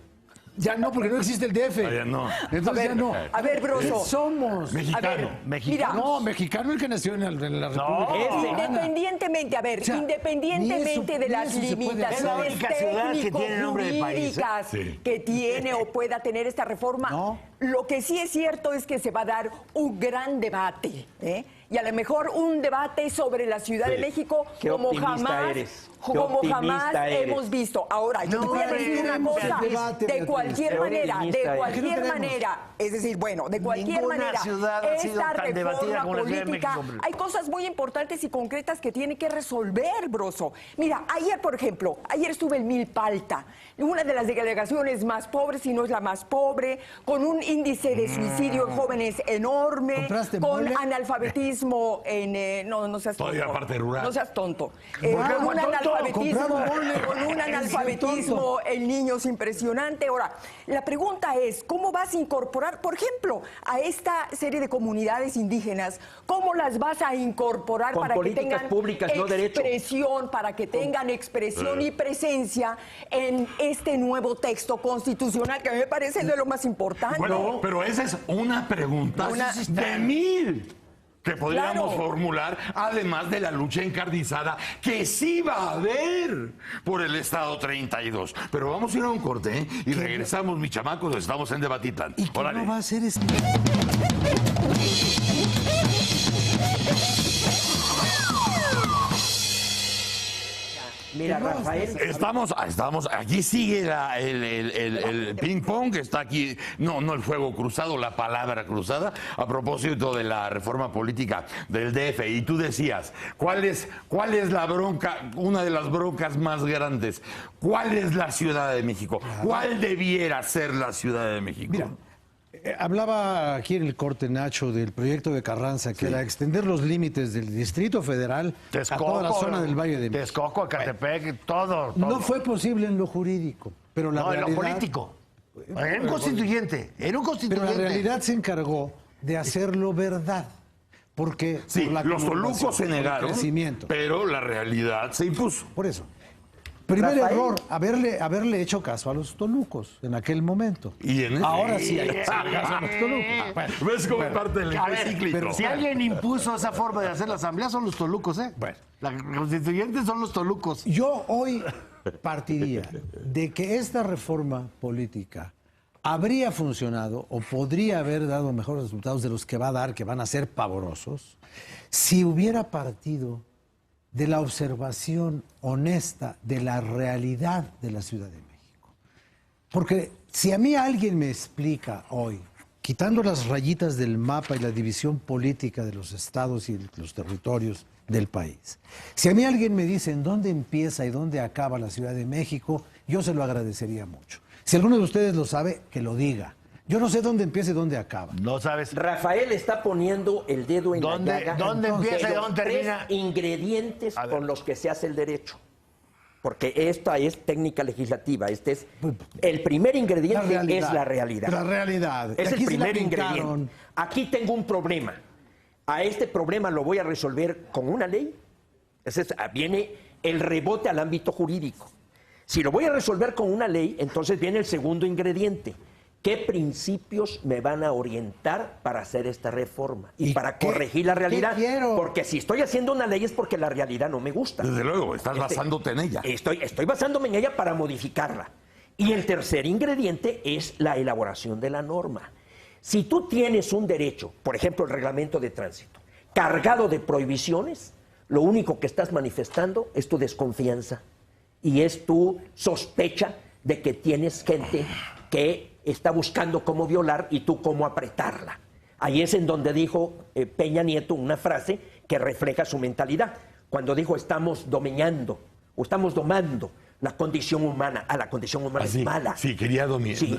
Speaker 5: Ya no, porque no existe el DF.
Speaker 1: Ah, ya no.
Speaker 5: Entonces ya no.
Speaker 3: A ver, Broso.
Speaker 5: Somos.
Speaker 1: Mexicano.
Speaker 3: Mira,
Speaker 5: No, mexicano el que nació en la República Mexicana.
Speaker 3: independientemente, a ver,
Speaker 5: O sea,
Speaker 3: independientemente
Speaker 5: ni
Speaker 3: de
Speaker 5: eso-
Speaker 3: las
Speaker 5: ni eso se puede hacer.
Speaker 2: Es la
Speaker 3: limitaciones
Speaker 2: única ciudad que tiene nombre de país, ¿eh?
Speaker 3: técnico-jurídicas
Speaker 1: Sí.
Speaker 3: que tiene o pueda tener esta reforma,
Speaker 5: No.
Speaker 3: lo que sí es cierto es que se va a dar un gran debate, ¿eh? y a lo mejor un debate sobre la Ciudad de México
Speaker 4: Qué
Speaker 3: como
Speaker 4: optimista
Speaker 3: jamás,
Speaker 4: eres. Qué
Speaker 3: como
Speaker 4: optimista
Speaker 3: jamás
Speaker 4: eres.
Speaker 3: hemos visto. Ahora, yo te voy a decir una
Speaker 5: queremos
Speaker 3: cosa,
Speaker 5: el debate,
Speaker 3: de
Speaker 5: Beatriz.
Speaker 3: cualquier
Speaker 4: Qué
Speaker 3: manera,
Speaker 4: optimista
Speaker 3: de
Speaker 4: eres.
Speaker 3: cualquier
Speaker 5: ¿Qué no queremos?
Speaker 3: manera, es decir, bueno, de cualquier
Speaker 2: Ninguna
Speaker 3: manera,
Speaker 2: ciudad ha sido
Speaker 3: esta
Speaker 2: tan debatida
Speaker 3: reforma
Speaker 2: como la Ciudad de
Speaker 3: política,
Speaker 2: México, hombre.
Speaker 3: hay cosas muy importantes y concretas que tiene que resolver, Broso. Mira, ayer, por ejemplo, ayer estuve en Milpalta, una de las delegaciones más pobres, si no es la más pobre, con un índice de suicidio en jóvenes enorme,
Speaker 5: ¿Compraste
Speaker 3: con
Speaker 5: mole?
Speaker 3: analfabetismo en... no seas tonto.
Speaker 1: Todavía parte rural.
Speaker 3: No seas tonto.
Speaker 2: qué
Speaker 3: Con un
Speaker 2: tonto?
Speaker 3: analfabetismo,
Speaker 5: Compraba mole.
Speaker 3: con un analfabetismo en niños impresionante. Ahora, la pregunta es, ¿cómo vas a incorporar, por ejemplo, a esta serie de comunidades indígenas, cómo las vas a incorporar
Speaker 4: Con
Speaker 3: para que
Speaker 4: políticas
Speaker 3: tengan
Speaker 4: públicas, no derecho.
Speaker 3: expresión, para que tengan expresión y presencia en este nuevo texto constitucional, que a mí me parece de lo más importante?
Speaker 1: Bueno, pero esa es una pregunta de 1000 que podríamos
Speaker 3: Claro.
Speaker 1: formular, además de la lucha encarnizada que sí va a haber por el Estado 32. Pero vamos a ir a un corte, ¿eh? Y regresamos, mis chamacos, estamos en Debatitán.
Speaker 5: ¿Y qué
Speaker 1: Órale.
Speaker 5: no va a hacer este?
Speaker 4: Mira, Rafael,
Speaker 1: Estamos, aquí sigue el ping pong, está aquí, no el fuego cruzado, la palabra cruzada, a propósito de la reforma política del DF. Y tú decías, ¿cuál es la bronca, una de las broncas más grandes? ¿Cuál es la Ciudad de México? ¿Cuál debiera ser la Ciudad de México?
Speaker 5: Mira, hablaba aquí en el corte, Nacho, del proyecto de Carranza, que era extender los límites del Distrito Federal a toda la zona del Valle de México.
Speaker 2: Texcoco, Ecatepec, todo.
Speaker 5: No fue posible en lo jurídico, pero la
Speaker 2: No, en
Speaker 5: realidad...
Speaker 2: lo político. Era un constituyente. Era un
Speaker 5: Pero
Speaker 2: constituyente.
Speaker 5: la realidad se encargó de hacerlo verdad. Porque
Speaker 1: Sí,
Speaker 5: por la
Speaker 1: los
Speaker 5: conurbación,
Speaker 1: tolucos se
Speaker 5: por el
Speaker 1: negaron,
Speaker 5: crecimiento.
Speaker 1: pero la realidad se impuso.
Speaker 5: Por eso. Primer
Speaker 4: Rafael.
Speaker 5: error, haberle hecho caso a los tolucos en aquel momento.
Speaker 1: Y en
Speaker 5: Ahora sí hay que hacer caso a los tolucos. Bueno,
Speaker 1: ¿Ves cómo es parte del
Speaker 2: A ver,
Speaker 1: cíclico?
Speaker 2: pero si alguien impuso esa forma de hacer la asamblea son los tolucos, ¿eh?
Speaker 5: Bueno.
Speaker 2: Los constituyentes son los tolucos.
Speaker 5: yo hoy partiría de que esta reforma política habría funcionado o podría haber dado mejores resultados de los que va a dar, que van a ser pavorosos, si hubiera partido de la observación honesta de la realidad de la Ciudad de México. Porque si a mí alguien me explica hoy, quitando las rayitas del mapa y la división política de los estados y los territorios del país, si a mí alguien me dice en dónde empieza y dónde acaba la Ciudad de México, yo se lo agradecería mucho. Si alguno de ustedes lo sabe, que lo diga. Yo no sé dónde empieza y dónde acaba.
Speaker 2: No sabes.
Speaker 4: Rafael está poniendo el dedo en
Speaker 2: ¿Dónde-
Speaker 4: la llaga.
Speaker 2: dónde empieza y
Speaker 4: de los
Speaker 2: dónde termina?
Speaker 4: 3 ingredientes
Speaker 2: A ver.
Speaker 4: con los que se hace el derecho. Porque esta es técnica legislativa. Este es el primer ingrediente es la realidad.
Speaker 5: La realidad.
Speaker 4: Es
Speaker 5: Aquí
Speaker 4: el
Speaker 5: se la
Speaker 4: primer
Speaker 5: pintaron.
Speaker 4: ingrediente. Aquí tengo un problema. A este problema lo voy a resolver con una ley. Viene el rebote al ámbito jurídico. Si lo voy a resolver con una ley, entonces viene el segundo ingrediente. ¿Qué principios me van a orientar para hacer esta reforma y
Speaker 5: ¿Y
Speaker 4: para
Speaker 5: qué-
Speaker 4: corregir la realidad?
Speaker 5: qué quiero?
Speaker 4: Porque si estoy haciendo una ley es porque la realidad no me gusta.
Speaker 1: Desde luego, estás basándote en ella.
Speaker 4: Estoy basándome en ella para modificarla. Y el tercer ingrediente es la elaboración de la norma. Si tú tienes un derecho, por ejemplo el reglamento de tránsito, cargado de prohibiciones, lo único que estás manifestando es tu desconfianza y es tu sospecha de que tienes gente que está buscando cómo violar y tú cómo apretarla. Ahí es en donde dijo Peña Nieto una frase que refleja su mentalidad. Cuando dijo estamos dominando o estamos domando la condición humana. La condición humana
Speaker 1: Así,
Speaker 4: es mala.
Speaker 1: sí, quería domar
Speaker 4: Sí,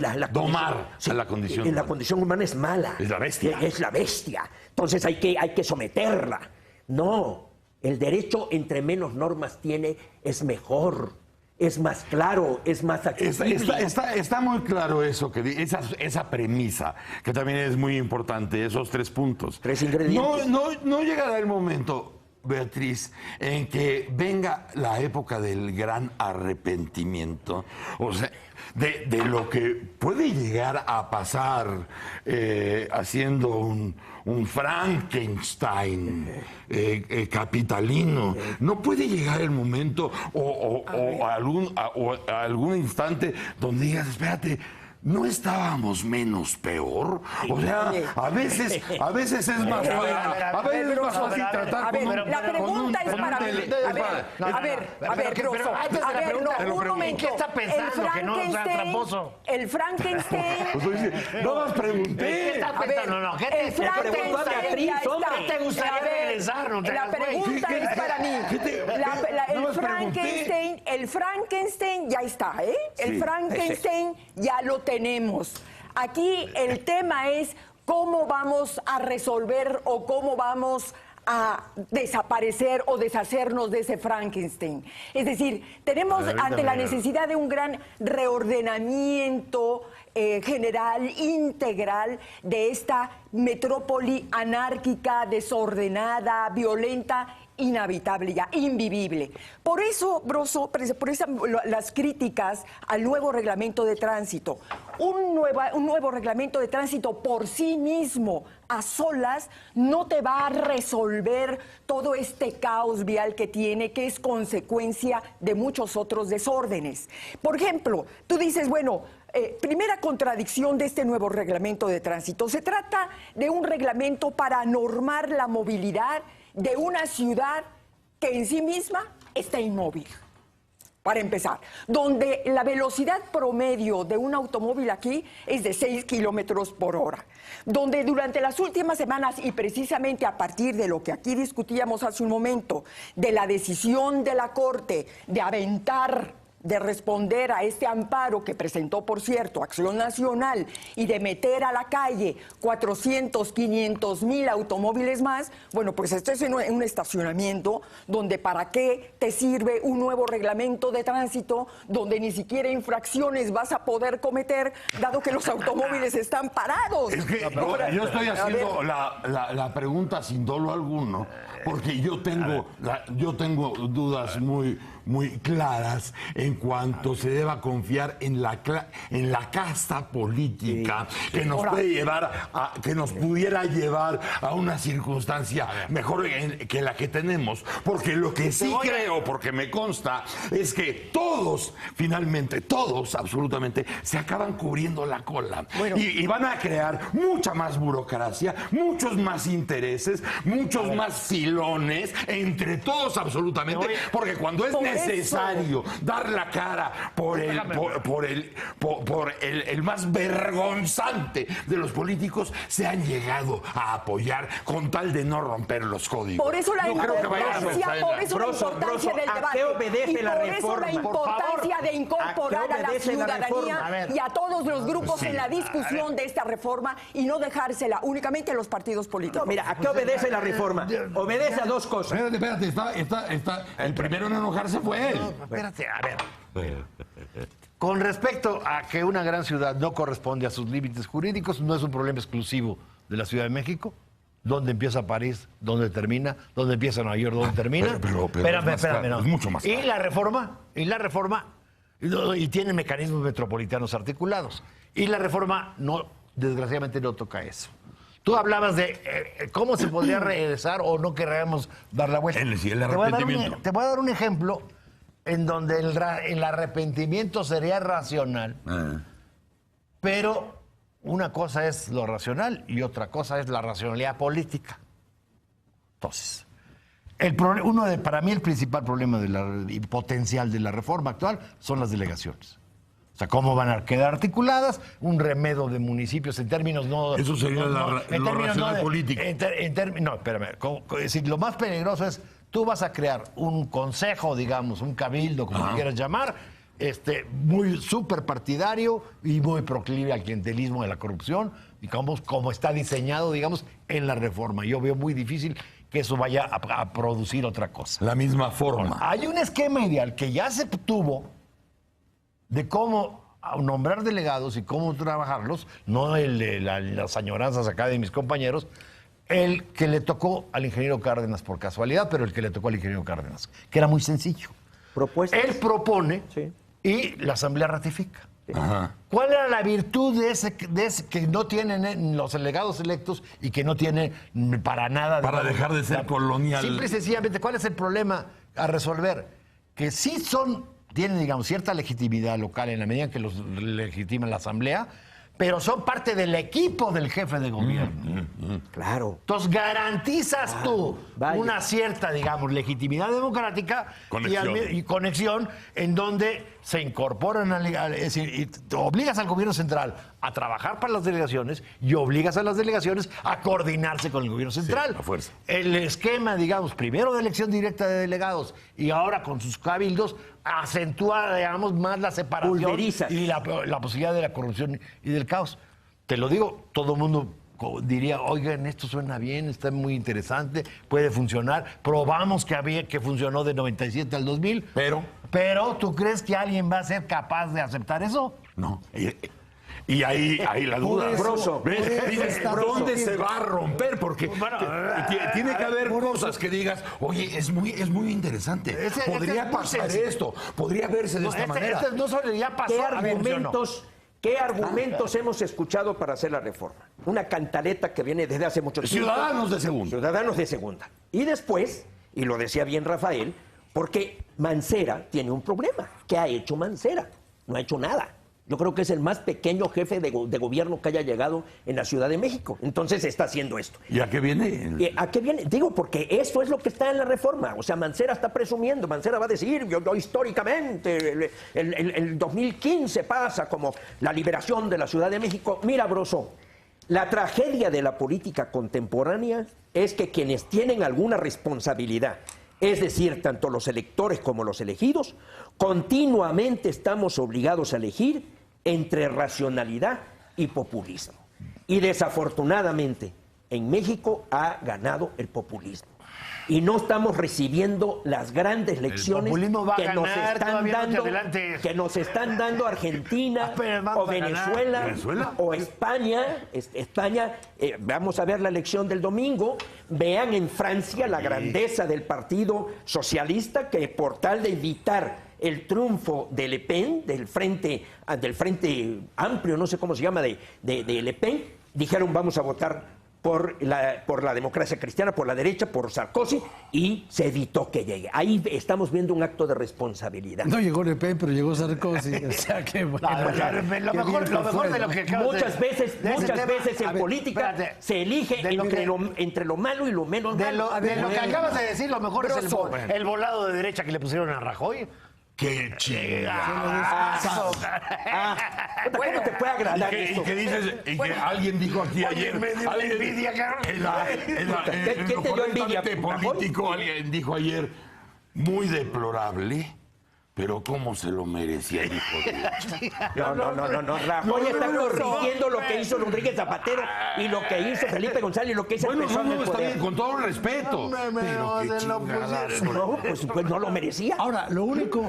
Speaker 1: a la condición
Speaker 4: La
Speaker 1: humana.
Speaker 4: condición humana es mala.
Speaker 1: Es la bestia.
Speaker 4: Es la bestia. Entonces hay que someterla. No, el derecho entre menos normas tiene es mejor. Es más claro, es más accesible.
Speaker 1: Está muy claro eso, esa premisa, que también es muy importante, esos 3 puntos.
Speaker 4: 3 ingredientes.
Speaker 1: No llegará el momento, Beatriz, en que venga la época del gran arrepentimiento, o sea, de lo que puede llegar a pasar haciendo un Frankenstein capitalino. No puede llegar el momento o algún instante donde digas, espérate, ¿no estábamos menos peor? O sea, a veces es más fácil tratar con un...
Speaker 3: La pregunta es para mí. A ver, Broso.
Speaker 2: Antes de la pregunta, ¿en qué está pensando que no sea tramposo?
Speaker 3: El Frankenstein...
Speaker 1: No más pregunté.
Speaker 2: ¿Qué está pensando? No,
Speaker 3: el Frankenstein ya está.
Speaker 2: ¿Qué te gustaría regresar? No te
Speaker 3: la
Speaker 2: hagas güey.
Speaker 3: pregunta es para mí. El Frankenstein ya está, ¿eh? El Frankenstein ya lo tenemos. Aquí el tema es cómo vamos a resolver o cómo vamos a desaparecer o deshacernos de ese Frankenstein. Es decir, tenemos ante la necesidad de un gran reordenamiento general, integral, de esta metrópoli anárquica, desordenada, violenta, inhabitable ya, invivible. Por eso, Broso, las críticas al nuevo reglamento de tránsito. Un nuevo reglamento de tránsito por sí mismo, a solas, no te va a resolver todo este caos vial que tiene, que es consecuencia de muchos otros desórdenes. Por ejemplo, tú dices, bueno, primera contradicción de este nuevo reglamento de tránsito. Se trata de un reglamento para normar la movilidad de una ciudad que en sí misma está inmóvil. Para empezar, donde la velocidad promedio de un automóvil aquí es de 6 kilómetros por hora, donde durante las últimas semanas, y precisamente a partir de lo que aquí discutíamos hace un momento, de la decisión de la Corte de aventar, de responder a este amparo que presentó, por cierto, Acción Nacional, y de meter a la calle 400, 500 mil automóviles más, bueno, pues esto es en un estacionamiento donde para qué te sirve un nuevo reglamento de tránsito donde ni siquiera infracciones vas a poder cometer, dado que los automóviles están parados.
Speaker 1: Es que yo estoy haciendo la pregunta sin dolo alguno, porque yo tengo dudas muy claras en cuanto se deba confiar en la casta política que nos puede llevar que nos pudiera llevar a una circunstancia mejor que la que tenemos, porque lo que sí creo, porque me consta, es que todos, finalmente, todos absolutamente, se acaban cubriendo la cola y van a crear mucha más burocracia, muchos más intereses, muchos más filones entre todos absolutamente, porque cuando es necesario dar la cara por el más vergonzante de los políticos, se han llegado a apoyar con tal de no romper los códigos.
Speaker 3: Por eso la importancia del debate.
Speaker 4: ¿A qué obedece la reforma?
Speaker 3: Por eso la importancia de incorporar a la ciudadanía y a todos los grupos en la discusión de esta reforma y no dejársela únicamente a los partidos políticos.
Speaker 4: No, mira, ¿a qué obedece la reforma? Obedece a dos cosas.
Speaker 1: Espérate, el primero en enojarse fue él.
Speaker 2: No, espérate, a ver. Con respecto a que una gran ciudad no corresponde a sus límites jurídicos, no es un problema exclusivo de la Ciudad de México. ¿Dónde empieza París? ¿Dónde termina? ¿Dónde empieza Nueva York? ¿Dónde termina?
Speaker 1: Espérame, no. Es mucho más claro.
Speaker 2: Y la reforma, y tiene mecanismos metropolitanos articulados. Y la reforma, desgraciadamente, no toca eso. Tú hablabas de cómo se podría regresar o no querríamos dar la vuelta.
Speaker 1: El arrepentimiento.
Speaker 2: Te voy a dar un ejemplo en donde el arrepentimiento sería racional, pero una cosa es lo racional y otra cosa es la racionalidad política. Entonces, para mí el principal problema y potencial de la reforma actual son las delegaciones. O sea, cómo van a quedar articuladas, un remedio de municipios en términos no...
Speaker 1: Eso sería lo racional político.
Speaker 2: No, espérame. Es decir, lo más peligroso es, tú vas a crear un consejo, digamos, un cabildo, como quieras llamar, muy súper partidario y muy proclive al clientelismo, de la corrupción, digamos, como está diseñado, digamos, en la reforma. Yo veo muy difícil que eso vaya a producir otra cosa.
Speaker 1: La misma forma.
Speaker 2: Hay un esquema ideal que ya se tuvo de cómo nombrar delegados y cómo trabajarlos, no el de las añoranzas acá de mis compañeros, el que le tocó al ingeniero Cárdenas por casualidad, pero el que le tocó al ingeniero Cárdenas, que era muy sencillo.
Speaker 4: ¿Propuestas?
Speaker 2: Él propone y la Asamblea ratifica. Ajá. ¿Cuál era la virtud de ese que no tienen los delegados electos y que no tiene para nada...
Speaker 1: Para dejar de ser colonial.
Speaker 2: Simple y sencillamente, ¿cuál es el problema a resolver? Que sí son tienen, digamos, cierta legitimidad local en la medida en que los legitima la Asamblea, pero son parte del equipo del jefe de gobierno.
Speaker 4: Claro.
Speaker 2: Entonces garantizas tú
Speaker 4: vaya.
Speaker 2: una cierta, digamos, legitimidad democrática y conexión en donde se incorporan, es decir, y te obligas al gobierno central a trabajar para las delegaciones y obligas a las delegaciones a coordinarse con el gobierno central.
Speaker 1: a fuerza.
Speaker 2: El esquema, digamos, primero de elección directa de delegados y ahora con sus cabildos, acentúa, digamos, más la separación
Speaker 4: Pulveriza.
Speaker 2: y la posibilidad de la corrupción y del caos. Te lo digo, todo el mundo diría, oigan, esto suena bien, está muy interesante, puede funcionar. Probamos que funcionó de 97 al 2000. Pero, ¿tú crees que alguien va a ser capaz de aceptar eso?
Speaker 1: No. Y ahí la duda.
Speaker 4: Broso.
Speaker 1: ¿Ves? Dices, ¿dónde se va a romper? Porque tiene que haber cosas que digas, oye, es muy interesante. Podría pasar esto, podría verse de esta manera.
Speaker 2: No solo ya pasó.
Speaker 4: ¿Qué argumentos hemos escuchado para hacer la reforma? Una cantaleta que viene desde hace mucho tiempo.
Speaker 1: Ciudadanos de segunda.
Speaker 4: Ciudadanos de segunda. Y después, y lo decía bien Rafael, porque Mancera tiene un problema. ¿Qué ha hecho Mancera? No ha hecho nada. Yo creo que es el más pequeño jefe de gobierno que haya llegado en la Ciudad de México. Entonces está haciendo esto.
Speaker 1: ¿Y a qué viene?
Speaker 4: ¿A qué viene? Digo, porque eso es lo que está en la reforma. O sea, Mancera está presumiendo. Mancera va a decir, yo históricamente, el 2015 pasa como la liberación de la Ciudad de México. Mira, Broso, la tragedia de la política contemporánea es que quienes tienen alguna responsabilidad, es decir, tanto los electores como los elegidos, continuamente estamos obligados a elegir entre racionalidad y populismo. Y desafortunadamente, en México ha ganado el populismo. Y no estamos recibiendo las grandes lecciones que nos están dando Argentina o Venezuela o España. Vamos a ver la elección del domingo. Vean en Francia la grandeza del Partido Socialista, que por tal de evitar el triunfo de Le Pen, del Frente Amplio, no sé cómo se llama, de Le Pen, dijeron vamos a votar por la democracia cristiana, por la derecha, por Sarkozy, y se evitó que llegue. Ahí estamos viendo un acto de responsabilidad.
Speaker 5: No llegó Le Pen, pero llegó Sarkozy. O sea, que bueno.
Speaker 2: Lo mejor de lo que acabas
Speaker 4: muchas veces en política se elige entre lo malo y lo menos malo.
Speaker 2: De lo que acabas de decir, lo mejor es el volado de derecha que le pusieron a Rajoy.
Speaker 1: ¡Qué chingazo!
Speaker 4: ¿Cómo te puede agradar eso?
Speaker 1: Y que dices, que alguien dijo aquí ayer.
Speaker 2: Me dio la envidia, cabrón.
Speaker 1: ¿Quién te dio envidia? Político, alguien dijo ayer, muy deplorable. Pero cómo se lo merecía el hijo de...
Speaker 4: No. Rajoy está corrigiendo lo que hizo Rodríguez Zapatero y lo que hizo Felipe González y lo que hizo el PSOE.
Speaker 1: No, está bien, con todo respeto. Pero qué chingadas.
Speaker 4: No, pues no lo merecía.
Speaker 5: Ahora, lo único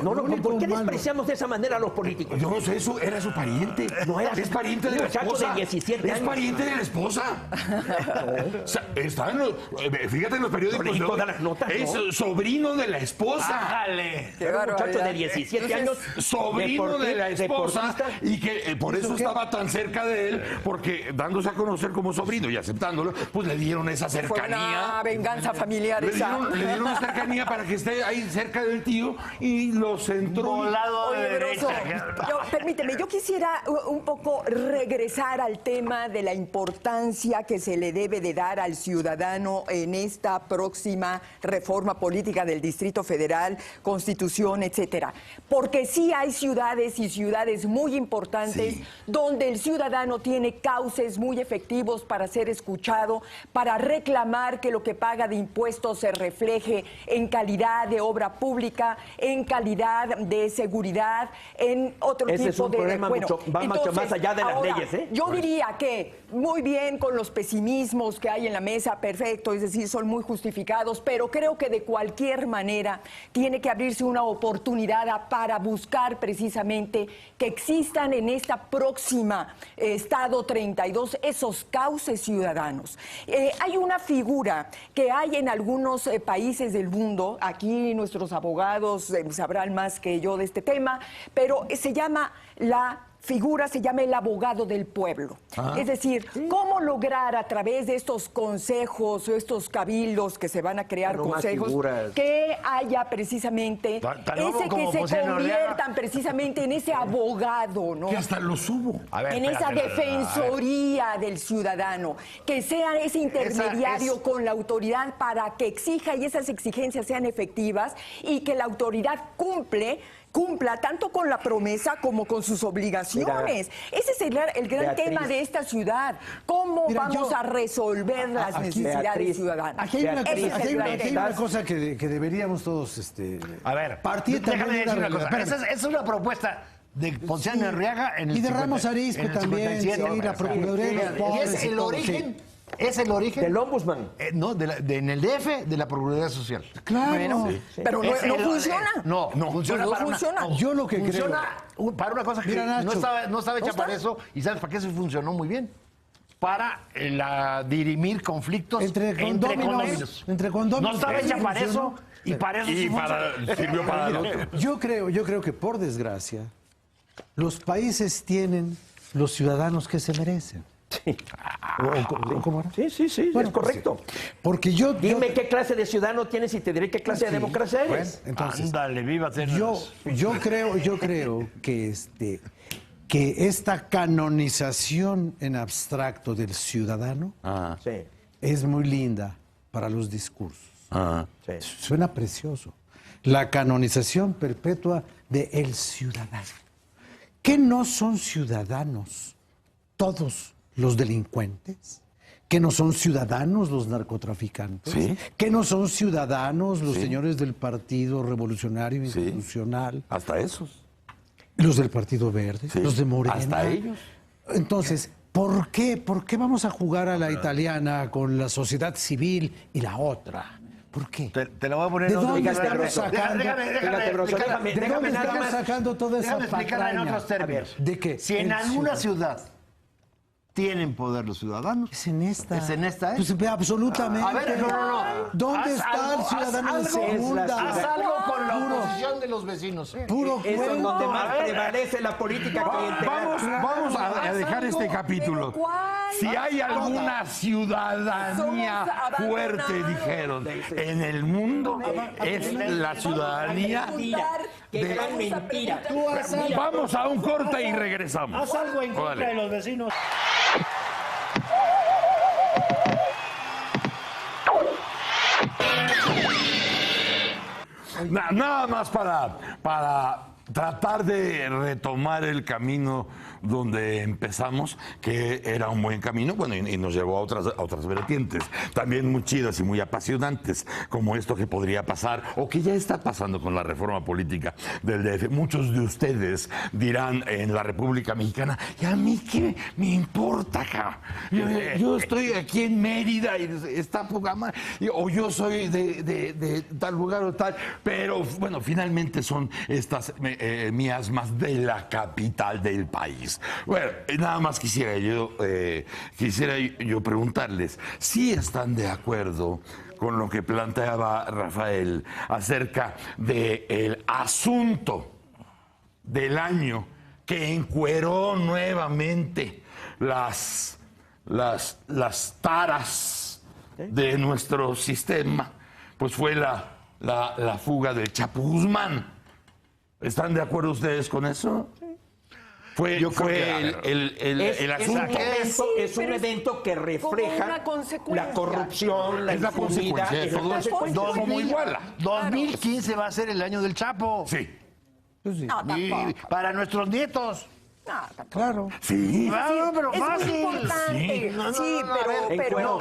Speaker 4: ¿por qué despreciamos de esa manera a los políticos?
Speaker 1: Yo no sé, eso era su pariente. Es pariente de la esposa.
Speaker 4: De 17 años.
Speaker 1: Es pariente de la esposa. O sea, fíjate en los periódicos.
Speaker 4: Todas las notas,
Speaker 1: es sobrino de la esposa.
Speaker 2: ¡Ájale!
Speaker 4: Qué muchacho de 17 años,
Speaker 1: sobrino de la esposa, y que por eso estaba tan cerca de él, porque dándose a conocer como sobrino y aceptándolo, pues le dieron esa cercanía.
Speaker 3: Fue una venganza familiar esa.
Speaker 1: Le dieron una cercanía para que esté ahí cerca del tío y lo centró.
Speaker 2: Volado de derecha.
Speaker 3: Permíteme, yo quisiera un poco regresar al tema de la importancia que se le debe de dar al ciudadano en esta próxima reforma política del Distrito Federal, Constitución, etcétera. Porque sí hay ciudades y ciudades muy importantes donde el ciudadano tiene cauces muy efectivos para ser escuchado, para reclamar que lo que paga de impuestos se refleje en calidad de obra pública, en calidad de seguridad, en otro tipo de...
Speaker 4: Ese es un problema mucho más allá de las leyes, ¿eh?
Speaker 3: Yo diría que muy bien con los pesimismos que hay en la mesa, perfecto, es decir, son muy justificados, pero creo que de cualquier manera tiene que abrirse una oportunidad para buscar precisamente que existan en esta próxima Estado 32 esos cauces ciudadanos. Hay una figura que hay en algunos países del mundo, aquí nuestros abogados sabrán más que yo de este tema, pero se llama la figura se llama el abogado del pueblo. Es decir, cómo lograr a través de estos consejos o estos cabildos que se van a crear,
Speaker 4: No más
Speaker 3: consejos,
Speaker 4: figuras.
Speaker 3: que haya precisamente ese
Speaker 2: como
Speaker 3: que se
Speaker 2: José Noriega.
Speaker 3: conviertan precisamente en ese abogado, ¿no?
Speaker 1: Que hasta lo subo.
Speaker 2: A ver,
Speaker 3: En esa
Speaker 2: espérate,
Speaker 3: defensoría del ciudadano, que sea ese intermediario con la autoridad para que exija y esas exigencias sean efectivas y que la autoridad cumpla tanto con la promesa como con sus obligaciones. Ese es el gran
Speaker 4: Beatriz.
Speaker 3: tema de esta ciudad. ¿Cómo
Speaker 5: Mira,
Speaker 3: vamos a resolver las necesidades
Speaker 4: Beatriz,
Speaker 3: ciudadanas?
Speaker 5: Aquí hay una
Speaker 3: Ese
Speaker 5: cosa,
Speaker 3: es
Speaker 5: aquí
Speaker 3: el
Speaker 5: hay una-
Speaker 3: gran
Speaker 5: aquí hay
Speaker 3: tema.
Speaker 5: una cosa que deberíamos todos
Speaker 2: A ver,
Speaker 5: partir
Speaker 2: déjame
Speaker 5: también de
Speaker 2: decir una cosa.
Speaker 5: realidad.
Speaker 2: Esa es una propuesta de Ponciano Arriaga en el
Speaker 5: Y de
Speaker 2: 50,
Speaker 5: Ramos Arizpe
Speaker 2: en el
Speaker 5: también,
Speaker 2: 57.
Speaker 5: sí, la Procuraduría de los
Speaker 2: Y
Speaker 5: Pobres
Speaker 2: es
Speaker 5: y
Speaker 2: el
Speaker 5: todo,
Speaker 2: origen,
Speaker 5: sí.
Speaker 2: es el origen
Speaker 4: Del ombudsman.
Speaker 2: no, en el DF de la Procuraduría Social.
Speaker 5: Claro.
Speaker 3: Bueno, pero
Speaker 2: Es
Speaker 3: no
Speaker 2: el-
Speaker 3: funciona.
Speaker 2: No, funciona
Speaker 3: no
Speaker 2: para
Speaker 3: funciona.
Speaker 2: una.
Speaker 5: Yo lo que
Speaker 2: funciona para una cosa que
Speaker 5: Mira, Nacho,
Speaker 2: no estaba hecha para eso. ¿Y sabes para qué se funcionó muy bien? Para dirimir conflictos
Speaker 5: Entre condóminos. Entre condóminos.
Speaker 2: No estaba hecha para eso y para eso sí
Speaker 1: Sirvió para el otro.
Speaker 5: Yo creo que por desgracia los países tienen los ciudadanos que se merecen. ¿O cómo era?
Speaker 4: Sí,
Speaker 5: Bueno,
Speaker 4: es correcto.
Speaker 5: Porque yo
Speaker 4: Dime qué clase de ciudadano tienes y te diré qué clase de democracia eres.
Speaker 5: entonces
Speaker 2: Ándale, viva
Speaker 5: yo creo que esta canonización en abstracto del ciudadano
Speaker 4: Sí,
Speaker 5: es muy linda para los discursos.
Speaker 4: sí.
Speaker 5: Suena precioso. La canonización perpetua de el ciudadano. ¿Qué no son ciudadanos todos los delincuentes? ¿Que no son ciudadanos los narcotraficantes?
Speaker 1: Sí.
Speaker 5: ¿Que no son ciudadanos los señores del Partido Revolucionario Institucional?
Speaker 1: Hasta esos.
Speaker 5: Los del Partido Verde,
Speaker 1: Sí.
Speaker 5: los de Morena.
Speaker 1: Hasta ellos.
Speaker 5: Entonces, ¿por qué vamos a jugar a la italiana con la sociedad civil y la otra? ¿Por qué?
Speaker 2: Te la voy a poner
Speaker 5: ¿De
Speaker 2: en otro
Speaker 5: dónde
Speaker 2: término.
Speaker 5: estamos sacando?
Speaker 4: Fíjate, Grosso,
Speaker 5: ¿De
Speaker 4: déjame
Speaker 5: dónde
Speaker 4: nada
Speaker 5: estamos
Speaker 4: más.
Speaker 5: sacando toda esa
Speaker 2: Déjame explicarla en
Speaker 5: patraña?
Speaker 2: otros términos.
Speaker 5: ¿De qué?
Speaker 2: Si en
Speaker 5: El
Speaker 2: alguna
Speaker 5: ciudadano.
Speaker 2: ciudad tienen poder los ciudadanos.
Speaker 5: Es en esta.
Speaker 2: ¿Es en esta,
Speaker 5: Pues absolutamente.
Speaker 2: A ver, no.
Speaker 5: ¿Dónde
Speaker 2: Haz
Speaker 5: está
Speaker 2: algo,
Speaker 5: el ciudadano
Speaker 2: haz
Speaker 5: de
Speaker 2: algo,
Speaker 5: segunda?
Speaker 2: Haz algo con la
Speaker 5: Puro-
Speaker 2: oposición de los vecinos.
Speaker 5: Puro
Speaker 4: Es en
Speaker 5: juego.
Speaker 4: donde más prevalece la política clientelar.
Speaker 1: Vamos a dejar este capítulo.
Speaker 3: ¿Pero cuál?
Speaker 1: Si hay alguna ciudadanía
Speaker 3: Somos abandonados.
Speaker 1: fuerte, dijeron, en el mundo, es la ciudadanía.
Speaker 4: Qué gran mentira.
Speaker 1: Vamos a un corte y regresamos.
Speaker 2: Haz algo en contra
Speaker 1: Órale.
Speaker 2: de los vecinos.
Speaker 1: Nada más para tratar de retomar el camino donde empezamos, que era un buen camino, bueno, y nos llevó a otras vertientes, también muy chidas y muy apasionantes, como esto que podría pasar, o que ya está pasando con la reforma política del DF. Muchos de ustedes dirán en la República Mexicana, ¿y a mí qué me importa, cabrón? Yo estoy aquí en Mérida y está poca madre, o yo soy de tal lugar o tal, pero bueno, finalmente son estas miasmas de la capital del país. Bueno, nada más quisiera yo preguntarles si están de acuerdo con lo que planteaba Rafael acerca del asunto del año que encueró nuevamente las taras de nuestro sistema, pues fue la fuga del Chapo Guzmán. ¿Están de acuerdo ustedes con eso? Fue el asunto.
Speaker 4: Es un evento que
Speaker 3: Como
Speaker 4: refleja
Speaker 3: una consecuencia.
Speaker 4: la corrupción, la
Speaker 1: Es la
Speaker 4: impunidad.
Speaker 1: consecuencia de
Speaker 4: es la
Speaker 1: todo esto.
Speaker 4: consecuencia.
Speaker 1: Como Iguala.
Speaker 2: 2015 va a ser el año del Chapo.
Speaker 1: Sí.
Speaker 3: No,
Speaker 2: Y
Speaker 3: tampoco.
Speaker 2: para nuestros nietos.
Speaker 3: No, tampoco.
Speaker 5: Claro.
Speaker 1: Sí.
Speaker 2: Claro, pero
Speaker 3: Es muy
Speaker 2: fácil.
Speaker 3: importante. Sí, pero...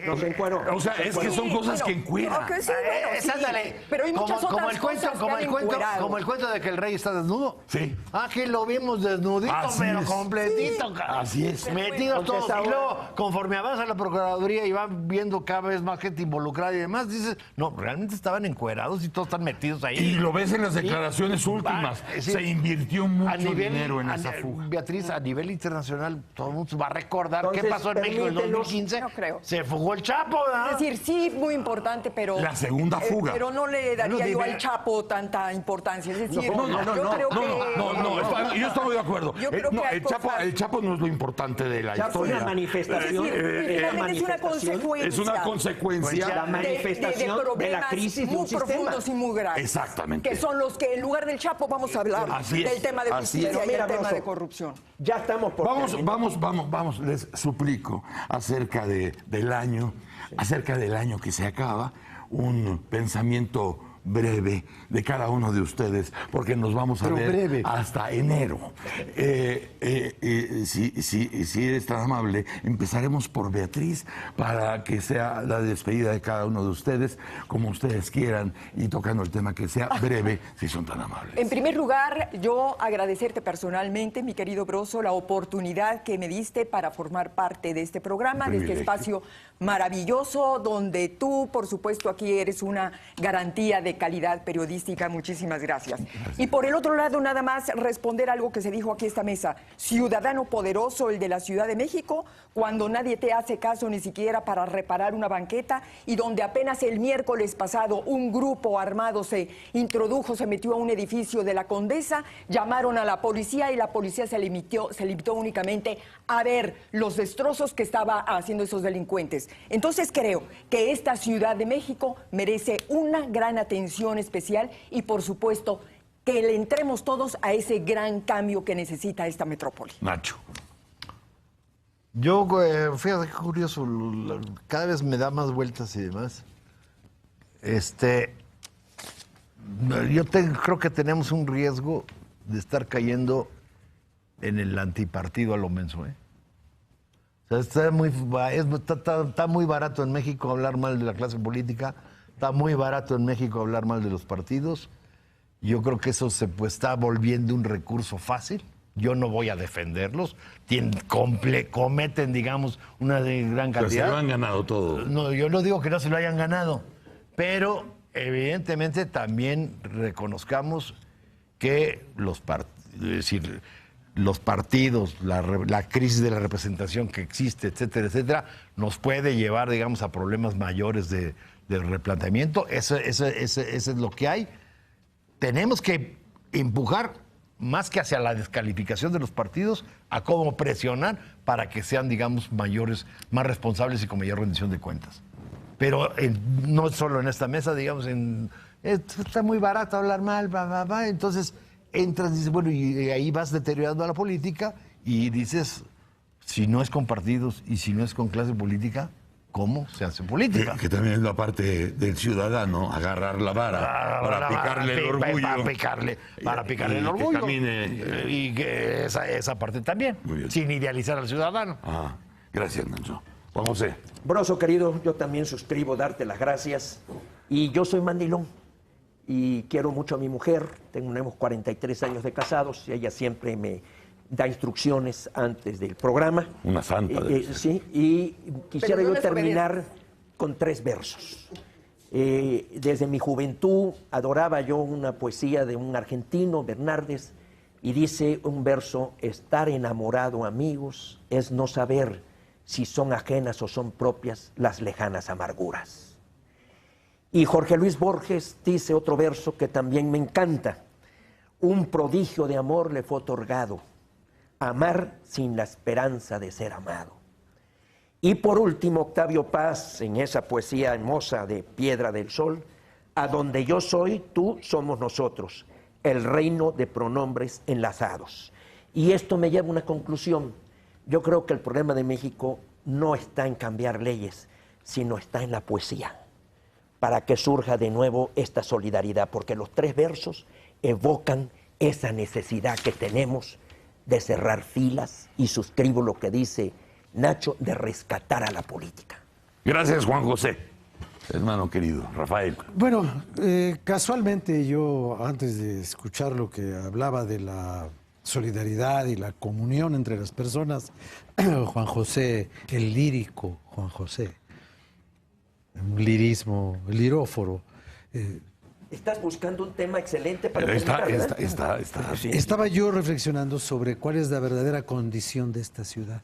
Speaker 4: Nos encueró.
Speaker 1: O sea, es que son cosas que encueran.
Speaker 3: Ok, sí, bueno, sí.
Speaker 2: Ándale.
Speaker 3: Pero hay muchas otras
Speaker 2: el cuento,
Speaker 3: cosas que han encuerado.
Speaker 2: como el cuento de que el rey está desnudo.
Speaker 1: Sí.
Speaker 2: Ah, que lo vimos desnudito,
Speaker 1: Así
Speaker 2: pero
Speaker 1: es.
Speaker 2: completito. cara.
Speaker 1: Así es.
Speaker 2: Metidos
Speaker 4: Porque
Speaker 2: todos.
Speaker 4: esa
Speaker 2: Y luego, conforme avanza la Procuraduría y van viendo cada vez más gente involucrada y demás, dices, no, realmente estaban encuerados y todos están metidos ahí.
Speaker 1: Y lo ves en las declaraciones últimas.
Speaker 2: Sí.
Speaker 1: Se invirtió
Speaker 2: A
Speaker 1: mucho
Speaker 2: nivel-
Speaker 1: dinero en
Speaker 2: a-
Speaker 1: esa fuga.
Speaker 2: Beatriz, a nivel internacional, todo el mundo va a recordar qué
Speaker 4: Entonces,
Speaker 2: pasó en México en el
Speaker 4: permítenos-
Speaker 2: 2015.
Speaker 3: No creo.
Speaker 2: Se fugó el Chapo, ¿verdad?
Speaker 3: Es decir, sí, muy importante, pero...
Speaker 1: La segunda fuga.
Speaker 3: Pero no le daría
Speaker 2: Bueno,
Speaker 3: yo
Speaker 2: dime-
Speaker 3: al Chapo tanta importancia. Es decir,
Speaker 1: No, no, no,
Speaker 3: yo
Speaker 1: no,
Speaker 3: creo
Speaker 1: no,
Speaker 3: que...
Speaker 1: yo estoy de acuerdo.
Speaker 3: Yo creo
Speaker 1: No,
Speaker 3: que hay
Speaker 1: el
Speaker 3: cosas-
Speaker 1: Chapo no es lo importante de la
Speaker 4: Chapo es
Speaker 1: historia.
Speaker 4: una manifestación.
Speaker 3: Es decir, también es una consecuencia.
Speaker 1: Es una consecuencia.
Speaker 4: La manifestación de la
Speaker 3: problemas
Speaker 4: crisis de un
Speaker 3: muy
Speaker 4: sistema.
Speaker 3: profundos y muy graves.
Speaker 1: Exactamente.
Speaker 3: Que son los que en lugar del Chapo vamos a hablar
Speaker 1: Así es,
Speaker 3: del tema de
Speaker 1: así
Speaker 3: justicia
Speaker 1: es.
Speaker 3: y
Speaker 4: Mira,
Speaker 3: el tema
Speaker 4: Broso,
Speaker 3: de corrupción.
Speaker 4: Ya estamos por terminar.
Speaker 1: Vamos, les suplico acerca del año que se acaba, un pensamiento breve de cada uno de ustedes, porque nos vamos a
Speaker 5: Pero
Speaker 1: ver
Speaker 5: breve.
Speaker 1: hasta enero. Si eres tan amable, empezaremos por Beatriz para que sea la despedida de cada uno de ustedes, como ustedes quieran, y tocando el tema que sea breve, si son tan amables.
Speaker 3: En primer lugar, yo agradecerte personalmente, mi querido Broso, la oportunidad que me diste para formar parte de este programa, de este
Speaker 1: Privilegio.
Speaker 3: espacio maravilloso, donde tú, por supuesto, aquí eres una garantía de calidad periodística. Muchísimas gracias. Y por el otro lado, nada más responder algo que se dijo aquí en esta mesa. Ciudadano poderoso, el de la Ciudad de México, cuando nadie te hace caso ni siquiera para reparar una banqueta, y donde apenas el miércoles pasado un grupo armado se introdujo, se metió a un edificio de la Condesa, llamaron a la policía y la policía se limitó únicamente a ver los destrozos que estaba haciendo esos delincuentes. Entonces creo que esta Ciudad de México merece una gran atención especial y, por supuesto, que le entremos todos a ese gran cambio que necesita esta metrópoli.
Speaker 1: Nacho.
Speaker 2: Yo, fíjate qué curioso, cada vez me da más vueltas y demás. Creo que tenemos un riesgo de estar cayendo en el antipartido a lo menso, ¿eh? O sea, está muy barato en México hablar mal de la clase política, está muy barato en México hablar mal de los partidos. Yo creo que eso se está volviendo un recurso fácil. Yo no voy a defenderlos. Cometen, digamos, una gran
Speaker 1: Pero se
Speaker 2: cantidad.
Speaker 1: lo han ganado todo.
Speaker 2: No, yo no digo que no se lo hayan ganado, pero evidentemente también reconozcamos que los partidos, la crisis de la representación que existe, etcétera, etcétera, nos puede llevar, digamos, a problemas mayores de replanteamiento. Eso es lo que hay. Tenemos que empujar más que hacia la descalificación de los partidos, a cómo presionar para que sean, digamos, mayores, más responsables y con mayor rendición de cuentas. Pero no solo en esta mesa, digamos, está muy barato hablar mal, entonces entras y dices, bueno, y ahí vas deteriorando a la política y dices, si no es con partidos y si no es con clase política, ¿cómo se hace política?
Speaker 1: Que también es la parte del ciudadano, agarrar la vara para picarle el orgullo.
Speaker 2: Para picarle el
Speaker 1: que
Speaker 2: orgullo.
Speaker 1: camine.
Speaker 2: Y que esa parte también,
Speaker 1: Muy bien.
Speaker 2: sin idealizar al ciudadano.
Speaker 1: Ajá. Gracias, Nacho. Juan José.
Speaker 4: Broso, querido, yo también suscribo darte las gracias. Y yo soy mandilón y quiero mucho a mi mujer. Tenemos 43 años de casados y ella siempre me da instrucciones antes del programa.
Speaker 1: Una santa.
Speaker 4: Sí, y quisiera
Speaker 3: Pero no
Speaker 4: yo
Speaker 3: les
Speaker 4: terminar con 3 versos. Desde mi juventud adoraba yo una poesía de un argentino, Bernardes, y dice un verso: estar enamorado, amigos, es no saber si son ajenas o son propias las lejanas amarguras. Y Jorge Luis Borges dice otro verso que también me encanta: un prodigio de amor le fue otorgado, amar sin la esperanza de ser amado. Y por último, Octavio Paz, en esa poesía hermosa de Piedra del Sol: a donde yo soy, tú somos nosotros, el reino de pronombres enlazados. Y esto me lleva a una conclusión. Yo creo que el problema de México no está en cambiar leyes, sino está en la poesía, para que surja de nuevo esta solidaridad, porque los 3 versos evocan esa necesidad que tenemos de cerrar filas, y suscribo lo que dice Nacho, de rescatar a la política.
Speaker 1: Gracias, Juan José. Hermano querido, Rafael.
Speaker 5: Bueno, casualmente yo, antes de escuchar lo que hablaba de la solidaridad y la comunión entre las personas, Juan José, el lírico Juan José, un lirismo, el liróforo,
Speaker 4: Estás buscando un tema excelente para
Speaker 1: Está.
Speaker 4: terminar, ¿verdad?
Speaker 5: Estaba yo reflexionando sobre cuál es la verdadera condición de esta ciudad.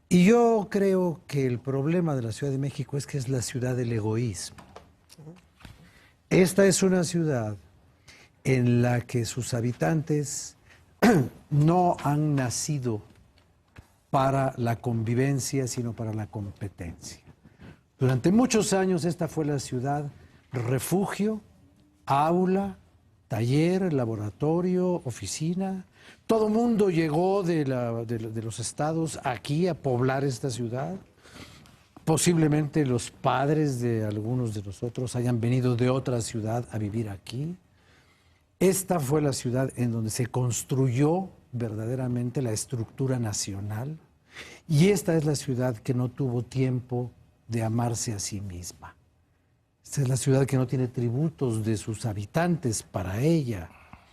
Speaker 5: Y yo creo que el problema de la Ciudad de México es que es la ciudad del egoísmo. Esta es una ciudad en la que sus habitantes no han nacido para la convivencia, sino para la competencia. Durante muchos años esta fue la ciudad refugio, aula, taller, laboratorio, oficina. Todo mundo llegó de los estados aquí a poblar esta ciudad. Posiblemente los padres de algunos de nosotros hayan venido de otra ciudad a vivir aquí. Esta fue la ciudad en donde se construyó verdaderamente la estructura nacional. Y esta es la ciudad que no tuvo tiempo de amarse a sí misma. Esta es la ciudad que no tiene tributos de sus habitantes para ella.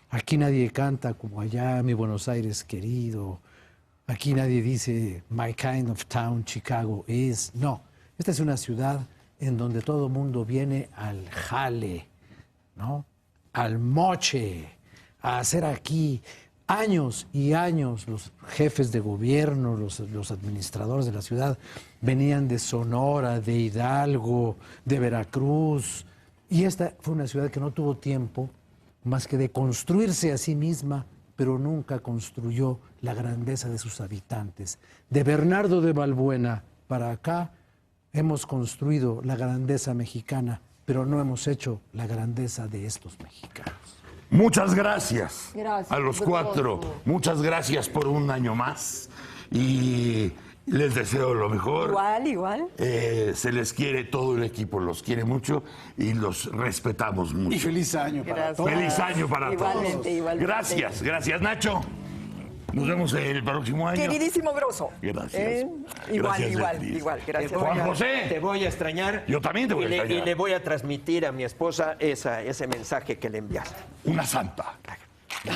Speaker 5: Aquí nadie canta como allá, mi Buenos Aires querido. Aquí nadie dice, my kind of town, Chicago is. No, esta es una ciudad en donde todo el mundo viene al jale, ¿no? Al moche, a hacer aquí. Años y años los jefes de gobierno, los administradores de la ciudad venían de Sonora, de Hidalgo, de Veracruz. Y esta fue una ciudad que no tuvo tiempo más que de construirse a sí misma, pero nunca construyó la grandeza de sus habitantes. De Bernardo de Balbuena para acá hemos construido la grandeza mexicana, pero no hemos hecho la grandeza de estos mexicanos.
Speaker 1: Muchas gracias,
Speaker 3: Gracias,
Speaker 1: a los cuatro. Muchas gracias por un año más y les deseo lo mejor.
Speaker 3: Igual.
Speaker 1: Se les quiere, todo el equipo los quiere mucho y los respetamos mucho.
Speaker 5: Y feliz año para
Speaker 3: Gracias.
Speaker 5: todos.
Speaker 1: Feliz año para
Speaker 3: Igualmente,
Speaker 1: todos.
Speaker 3: igualmente.
Speaker 1: Gracias Nacho. Nos vemos el próximo año.
Speaker 3: Queridísimo Grosso.
Speaker 1: Gracias.
Speaker 3: Igual,
Speaker 1: Beatriz.
Speaker 3: gracias.
Speaker 1: Juan José.
Speaker 4: Te voy a extrañar.
Speaker 1: Yo también te voy a extrañar.
Speaker 4: Y le voy a transmitir a mi esposa ese mensaje que le enviaste.
Speaker 1: Una santa.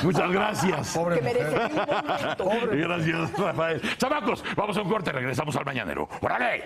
Speaker 1: Muchas gracias.
Speaker 3: Que merece un momento.
Speaker 1: Gracias, Rafael. Chamacos, vamos a un corte, regresamos al Mañanero. ¡Órale!